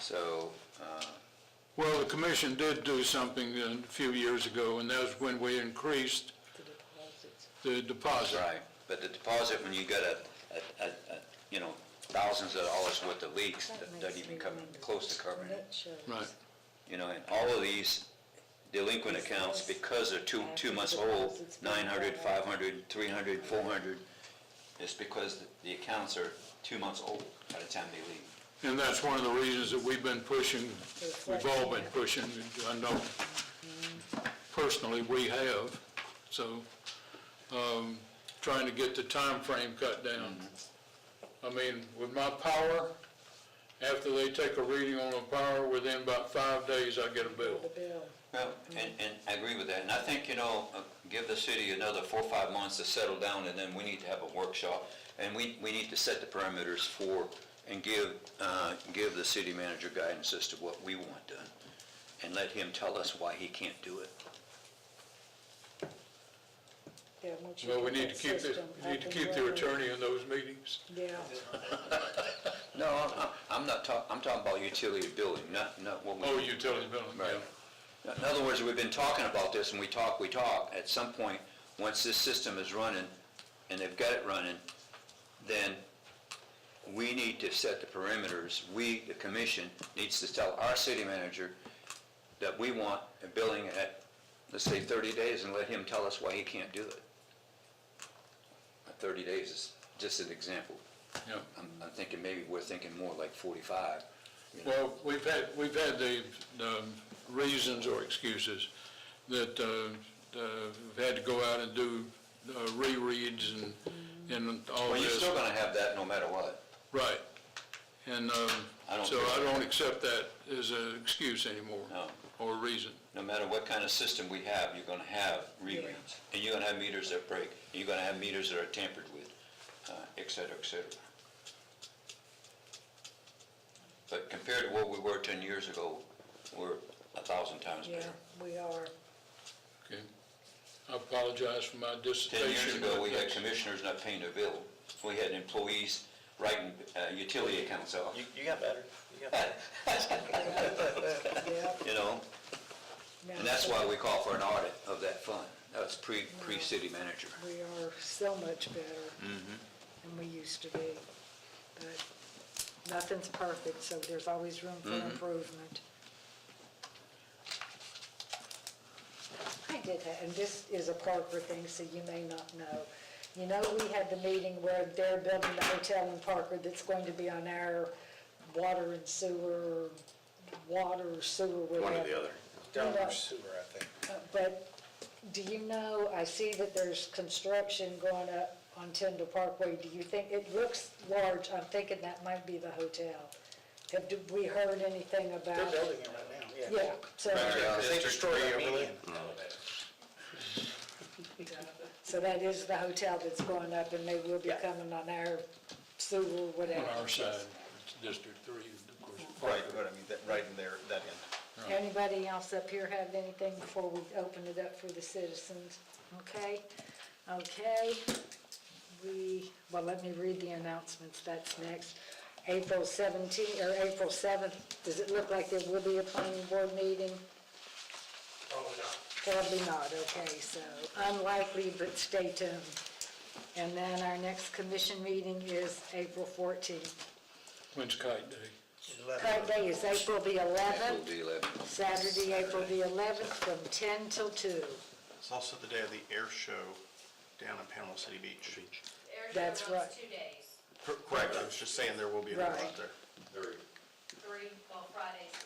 So, well, the commission did do something a few years ago, and that was when we increased the deposit. right, but the deposit, when you got thousands of dollars worth of leaks, that doesn't even come close to covering it. It shows. Right. And all of these delinquent accounts, because they're two months old, 900, 500, 300, 400, it's because the accounts are 2 months old by the time they leave. And that's one of the reasons that we've been pushing, we've all been pushing, I know personally we have. So, trying to get the time frame cut down. I mean, with my power, after they take a reading on the power, within about 5 days, I get a bill. The bill. Well, and I agree with that, and I think, give the city another 4 or 5 months to settle down, and then we need to have a workshop, and we need to set the parameters for, and give the city manager guidance as to what we want done, and let him tell us why he can't do it. Yeah, once you Well, we get need that to keep the, system we need to up keep and the running. attorney in those meetings. Yeah, No, I'm talking about utility billing, not what we. Oh, utility billing, yeah. Right. In other words, we've been talking about this, and we talk. At some point, once this system is running, and they've got it running, then we need to set the perimeters. We, the commission, needs to tell our city manager that we want a billing at, let's say, 30 days, and let him tell us why he can't do it. 30 days is just an example. Yeah. I'm thinking maybe we're thinking more like 45. Well, we've had the reasons or excuses that we've had to go out and do rereads and all Well, you're this. still going to have that no matter what. Right. And so I don't accept that as an excuse anymore. No. Or a reason. No matter what kind of system we have, you're going to have rereads. And you're going to have meters that break. And you're going to have meters that are tampered with, et cetera, et cetera. But compared to what we were 10 years ago, we're 1,000 times yeah, better. we are. Okay. I apologize for my 10 dissertation. years ago, we but had that's- commissioners not paying their bill. We had employees writing utility accounts off, You got better. You got better. Yeah. And that's why we call for an audit of that fund. That was pre-city manager. We are so much better than we used to be. But nothing's perfect, so there's always room for improvement. I did have, and this is a Parker thing, so you may not know. You know, we had the meeting where they're building the hotel in Parker that's going to be on our water and sewer, whatever. One or the other. Down Yeah. our sewer, I think. But do you know, I see that there's construction going up on Tyndall Parkway. Do you think, it looks large, I'm thinking that might be the hotel. Have we heard anything about? They're building it right now, yeah. Yeah, so, Because they destroyed our median. so that is the hotel that's going up, and they will be coming on our sewer, whatever. On our side, it's District 3, of course. Right, but I mean, right in there, that end. Anybody else up here have anything before we open it up for the citizens? Okay, well, let me read the announcements, that's next. April 17th, or April 7th, does it look like there will be a planning board meeting? Probably not, okay, so unlikely, but stay tuned. And then our next commission meeting is April 14th. When's Kite Day? Kite Day is April the April 11th, the 11th. Saturday, April the 11th, from 10 till 2. It's also the day of the air show down in Panama City Beach. The air That's show runs right. 2 days, Correct, I was just saying there will be an event Right. out there. 3, well, Friday's the.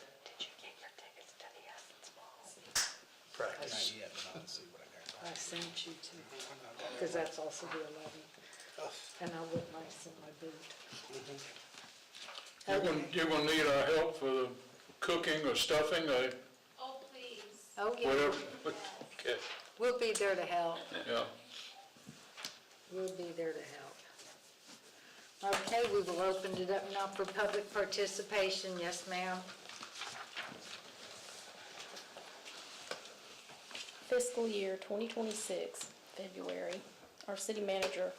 Practice. Not yet, but I'll see what I got. I sent you to, because that's also the 11th. And I wouldn't mind send my boot. You're gonna need our help for the cooking or stuffing, or Oh, please. Oh, yeah, whatever. Okay, we'll be there to help. yeah. We'll be there to help. Okay, we will open it up now for public participation. Yes, ma'am? Fiscal year 2026, February, our city manager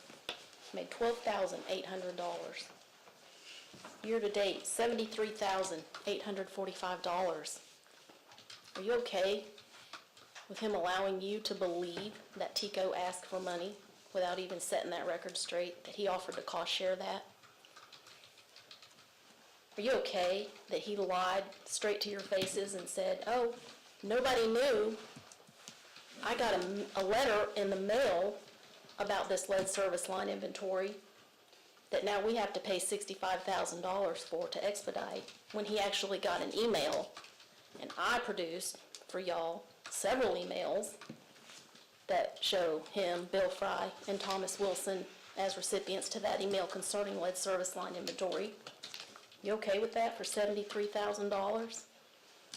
made $12,800. Year-to-date, $73,845. Are you okay with him allowing you to believe that Tico asked for money without even setting that record straight, that he offered to cost share that? Are you okay that he lied straight to your faces and said, oh, nobody knew? I got a letter in the mail about this lead service line inventory that now we have to pay $65,000 for to expedite, when he actually got an email, and I produced for y'all several emails that show him, Bill Fry, and Thomas Wilson as recipients to that email concerning lead service line inventory. You okay with that for $73,000?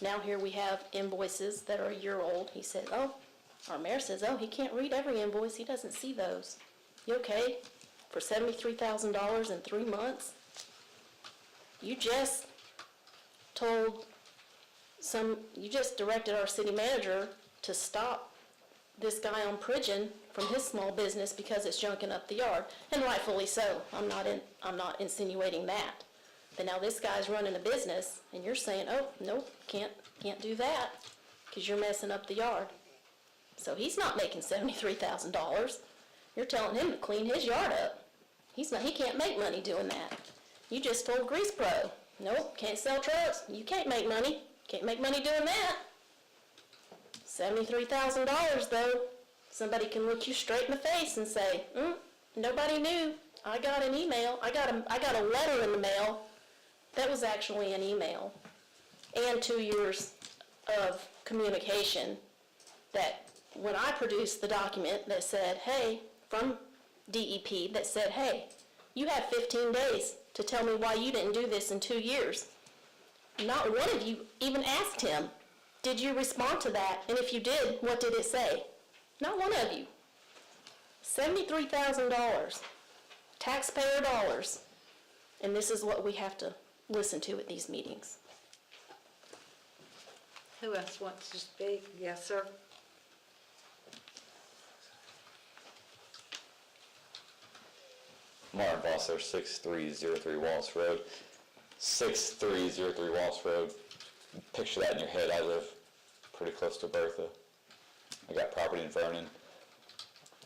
Now here we have invoices that are a year old. He said, our mayor says, he can't read every invoice, he doesn't see those. You okay for $73,000 in 3 months? You just directed our city manager to stop this guy on Pridgeon from his small business because it's junking up the yard, and rightfully so. I'm not insinuating that. But now this guy's running a business, and you're saying, nope, can't do that because you're messing up the yard. So he's not making $73,000. You're telling him to clean his yard up. He can't make money doing that. You just told Grease Pro, nope, can't sell trucks. You can't make money. Can't make money doing that. $73,000 though. Somebody can look you straight in the face and say, nobody knew. I got an email. I got a letter in the mail. That was actually an email. And 2 years of communication that when I produced the document that said, hey, from DEP, that said, hey, you have 15 days to tell me why you didn't do this in 2 years. Not one of you even asked him, did you respond to that? And if you did, what did it say? Not one of you. $73,000, taxpayer dollars. And this is what we have to listen to at these meetings. Who else wants to speak? Yes, sir. Martin Bosler, 6303 Wallace Road. 6303 Wallace Road. Picture that in your head. I live pretty close to Bertha. I got property in Vernon.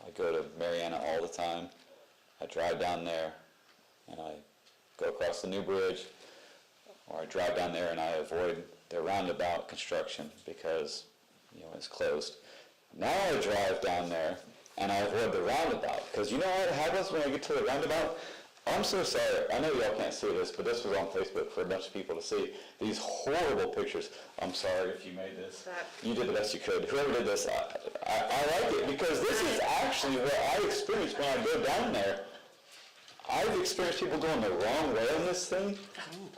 I go to Mariana all the time. I drive down there and I go across the new bridge, or I drive down there and I avoid the roundabout construction because, it's closed. Now I drive down there and I avoid the roundabout because you know what happens when I get to the roundabout? I'm so sorry. I know y'all can't see this, but this was on Facebook for a bunch of people to see. These horrible pictures. I'm sorry if you made this. You did the best you could. Whoever did this, I like it because this is actually what I experience when I go down there. I've experienced people going the wrong way on this thing.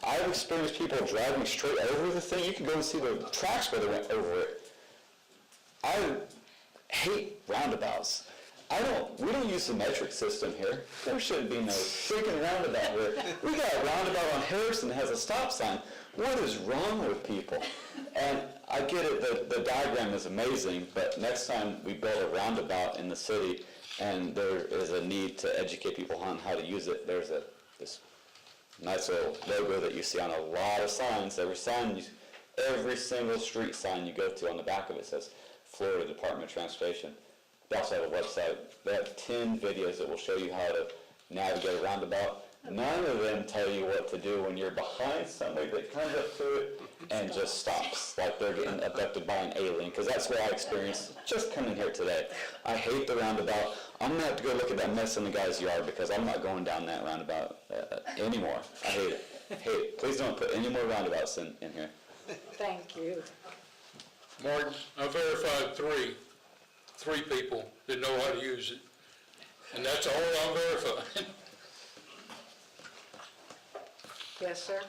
I've experienced people driving straight over the thing. You can go and see the tracks where they went over it. I hate roundabouts. We don't use the metric system here. There shouldn't be no freaking roundabout here. We got a roundabout on Harrison that has a stop sign. What is wrong with people? And I get it, the diagram is amazing, but next time we build a roundabout in the city and there is a need to educate people on how to use it, there's this nice little logo that you see on a lot of signs. Every single street sign you go to, on the back of it says Florida Department of Transportation. They also have a website. They have 10 videos that will show you how to navigate a roundabout. None of them tell you what to do when you're behind somebody that comes up to it and just stops, like they're getting abducted by an alien, because that's what I experienced just coming here today. I hate the roundabout. I'm going to have to go look at that mess in the guy's yard because I'm not going down that roundabout anymore. I hate it. Hate it. Please don't put any more roundabouts in here. Thank you. Martin, I verified three people that know how to use it, and that's all I'm verifying. Yes, sir.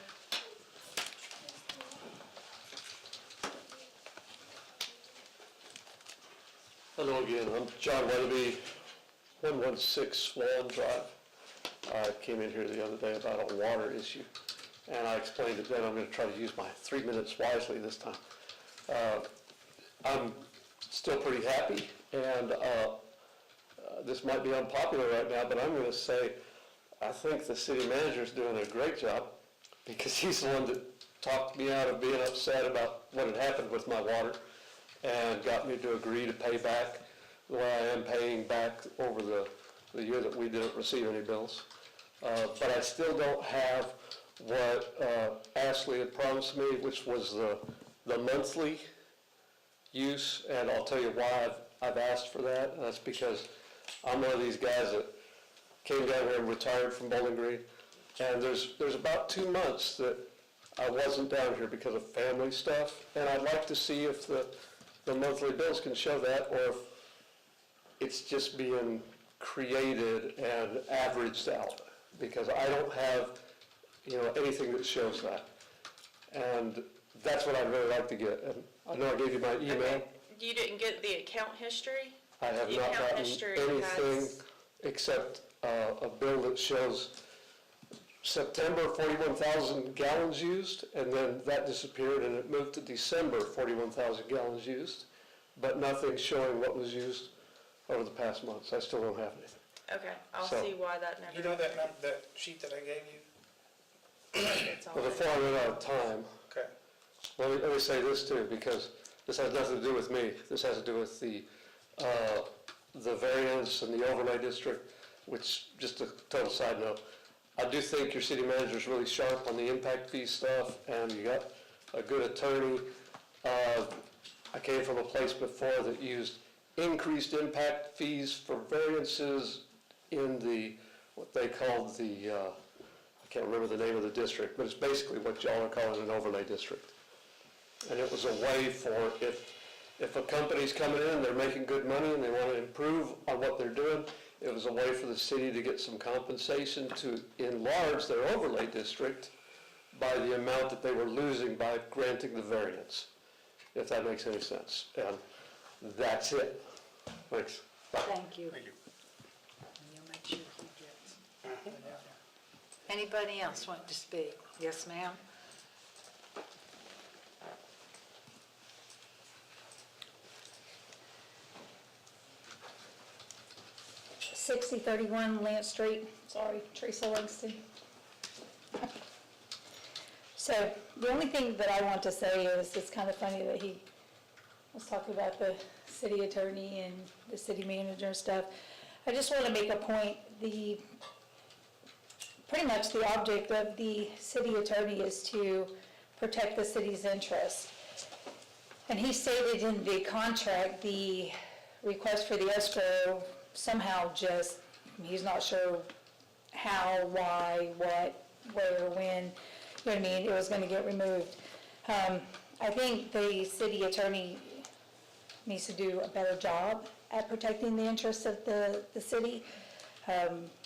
Hello again, I'm John Weatherby, 116 Swan Drive. I came in here the other day about a water issue, and I explained it then. I'm going to try to use my 3 minutes wisely this time. I'm still pretty happy, and this might be unpopular right now, but I'm going to say I think the city manager is doing a great job because he's the one that talked me out of being upset about what had happened with my water and got me to agree to pay back the way I am paying back over the year that we didn't receive any bills. But I still don't have what Ashley had promised me, which was the monthly use, and I'll tell you why I've asked for that. And that's because I'm one of these guys that came down here and retired from Bowling Green, and there's about 2 months that I wasn't down here because of family stuff, and I'd like to see if the monthly bills can show that, or if it's just being created and averaged out, because I don't have, anything that shows that. And that's what I'd really like to get. And I know I gave you my email. You didn't get the account history? I have The not account gotten history anything has- except a bill that shows September, 41,000 gallons used, and then that disappeared, and it moved to December, 41,000 gallons used, but nothing showing what was used over the past months. I still don't have anything. Okay, I'll So- see why that never. You know that sheet that I gave you? It's all But before I run out of time, Okay. let me say this too, because this has nothing to do with me. This has to do with the variance and the overlay district, which, just a total side note, I do think your city manager's really sharp on the impact fee stuff, and you got a good attorney. I came from a place before that used increased impact fees for variances in what they called I can't remember the name of the district, but it's basically what y'all are calling an overlay district. And it was a way for, if a company's coming in, they're making good money and they want to improve on what they're doing, it was a way for the city to get some compensation to enlarge their overlay district by the amount that they were losing by granting the variance, if that makes any sense. And that's it. Thanks. Bye. Thank you. Thank you. And you'll make sure he gets. Anybody else want to speak? Yes, ma'am? Sixty 31 Lance Street, sorry, Teresa Langston. So the only thing that I want to say is, it's kind of funny that he was talking about the city attorney and the city manager and stuff. I just want to make a point, pretty much the object of the city attorney is to protect the city's interest. And he stated in the contract, the request for the escrow somehow just, he's not sure how, why, what, where, when, you know what I mean, it was gonna get removed. I think the city attorney needs to do a better job at protecting the interests of the city.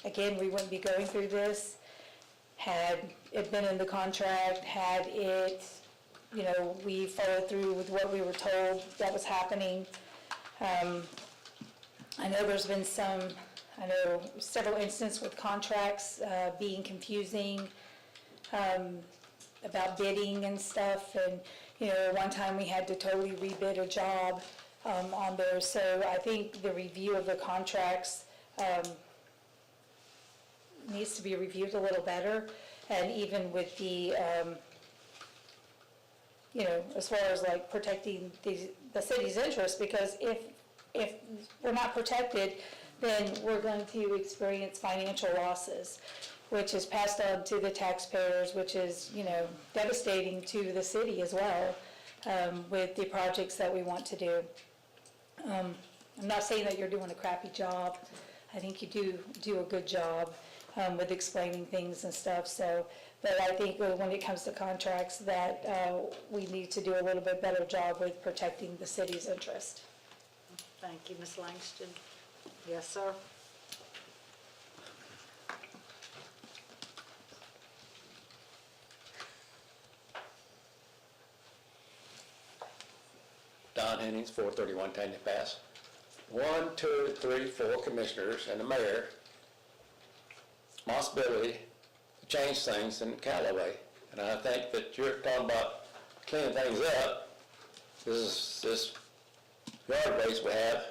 Again, we wouldn't be going through this had it been in the contract, had it, we followed through with what we were told that was happening. I know there's been several instances with contracts being confusing about bidding and stuff, and, one time we had to totally rebid a job on there, so I think the review of the contracts needs to be reviewed a little better, and even with the, as far as like protecting the city's interests, because if we're not protected, then we're going to experience financial losses, which is passed on to the taxpayers, which is, devastating to the city as well, with the projects that we want to do. I'm not saying that you're doing a crappy job. I think you do a good job with explaining things and stuff, but I think when it comes to contracts that we need to do a little bit better job with protecting the city's interest. Thank you, Ms. Langston. Yes, sir? Don Hennings, 431 Tanya Pass. 1, 2, 3, 4 commissioners and the mayor, responsibility to change things in Callaway. And I think that you're talking about cleaning things up. This yard waste we have,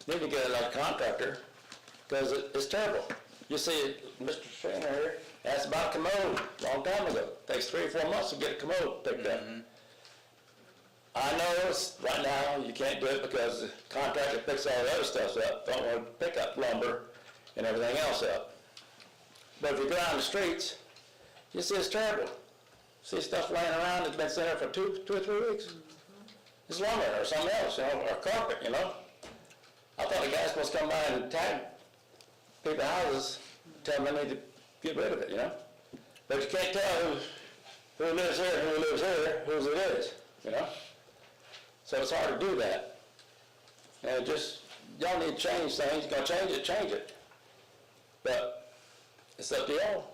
need to get another contractor, because it's terrible. You see, Mr. Shaner here asked about a commode a long time ago. Takes 3 or 4 months to get a commode picked up. I know right now you can't do it because the contractor picks all the other stuff up, don't want to pick up lumber and everything else up. But if you go out in the streets, you see it's terrible. See stuff laying around that's been sitting there for 2 or 3 weeks. It's lumber or something else, or carpet, I thought the guy's supposed to come by and tag people's houses, tell them they need to get rid of it, But you can't tell who lives here, who lives here, whose it is, So it's hard to do that. And just y'all need to change things, you're gonna change it. But it's up to y'all.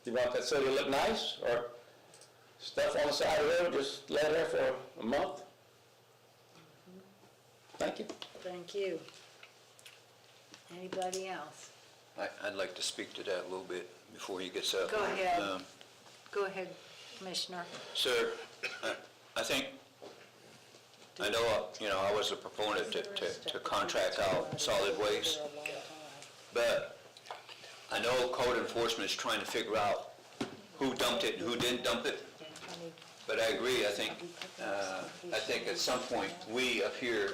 You want that city to look nice, or stuff on the side of the road, just lay there for a month? Thank you. Thank you. Anybody else? I'd like to speak to that a little bit before he gets up. Go ahead. Go ahead, Commissioner. Sir, I think, I know, I was a proponent to contract out solid waste, but I know code enforcement is trying to figure out who dumped it and who didn't dump it. But I agree, I think at some point, we up here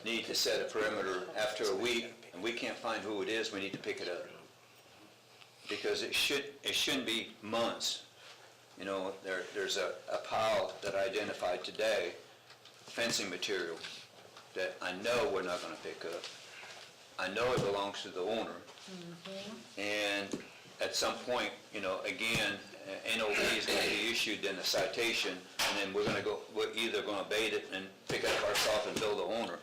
need to set a perimeter after a week, and we can't find who it is, we need to pick it up. Because it shouldn't be months. There's a pile that I identified today, fencing material, that I know we're not gonna pick up. I know it belongs to the owner. And at some point, again, NOV is gonna be issued, then a citation, and then we're either gonna abate it and pick it up ourselves and bill the owner.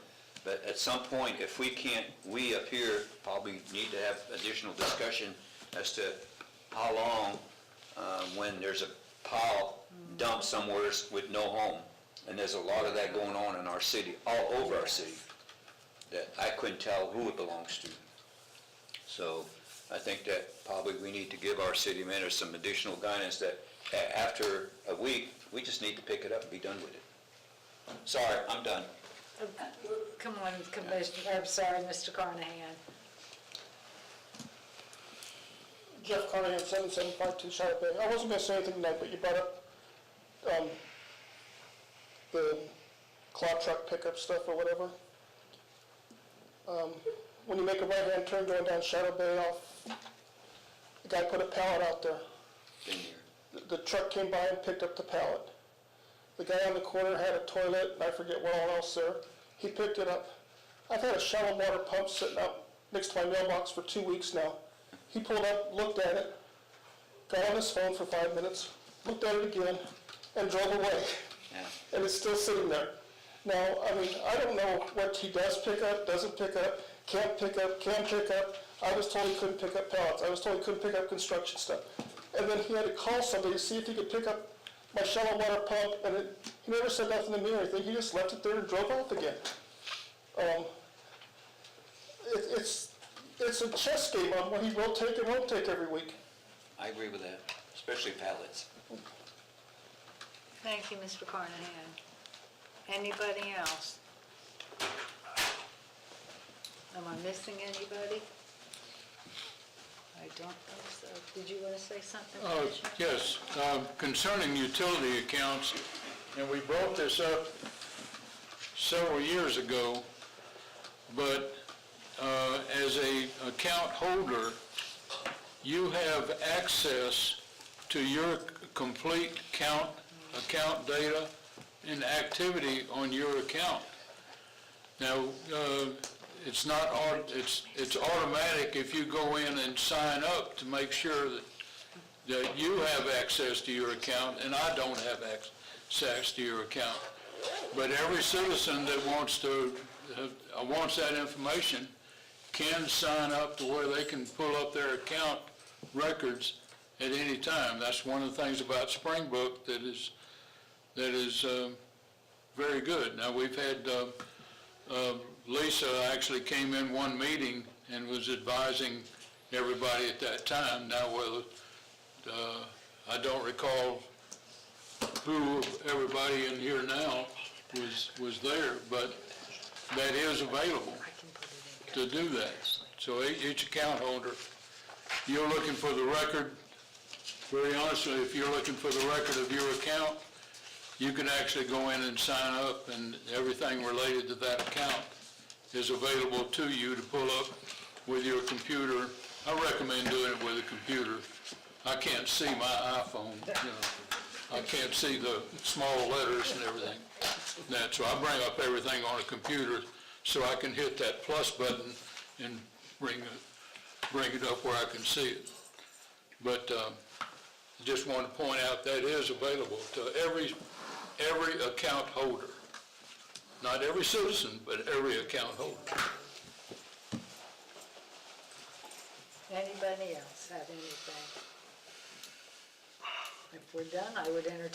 But at some point, if we can't, we up here probably need to have additional discussion as to how long, when there's a pile dumped somewhere with no home. And there's a lot of that going on in our city, all over our city, that I couldn't tell who it belongs to. So I think that probably we need to give our city manager some additional guidance that after a week, we just need to pick it up and be done with it. Sorry, I'm done. Come on, Commissioner, I'm sorry, Mr. Carnahan. Jeff Carnahan, 7752 Charlotte Bay. I wasn't going to say anything tonight, but you brought up the cloud truck pickup stuff or whatever. When you make a right-hand turn going down Shadow Bay off, the guy put a pallet out there. Been here. The truck came by and picked up the pallet. The guy on the corner had a toilet, and I forget what all else there. He picked it up. I've had a shallow water pump sitting out next to my mailbox for 2 weeks now. He pulled up, looked at it, got on his phone for 5 minutes, looked at it again, and drove away. Yeah. And it's still sitting there. Now, I don't know what he does pick up, doesn't pick up, can't pick up, can pick up. I was told he couldn't pick up pallets. I was told he couldn't pick up construction stuff. And then he had to call somebody to see if he could pick up my shallow water pump, and he never said nothing to me or anything. He just left it there and drove off again. It's a chess game on what he will take and won't take every week. I agree with that, especially pallets. Thank you, Mr. Carnahan. Anybody else? Am I missing anybody? I don't think so. Did you want to say something? Yes, concerning utility accounts, and we brought this up several years ago, but as a account holder, you have access to your complete account data and activity on your account. Now, it's automatic if you go in and sign up to make sure that you have access to your account, and I don't have access to your account. But every citizen that wants that information can sign up to where they can pull up their account records at any time. That's one of the things about Springbrook that is very good. Now, we've had Lisa actually came in one meeting and was advising everybody at that time. Now, I don't recall who everybody in here now was there, but that is available to do that. So each account holder, you're looking for the record, very honestly, if you're looking for the record of your account, you can actually go in and sign up, and everything related to that account is available to you to pull up with your computer. I recommend doing it with a computer. I can't see my iPhone, I can't see the small letters and everything. So I bring up everything on a computer so I can hit that plus button and bring it up where I can see it. But just want to point out that is available to every account holder. Not every citizen, but every account holder. Anybody else have anything? If we're done, I would entertain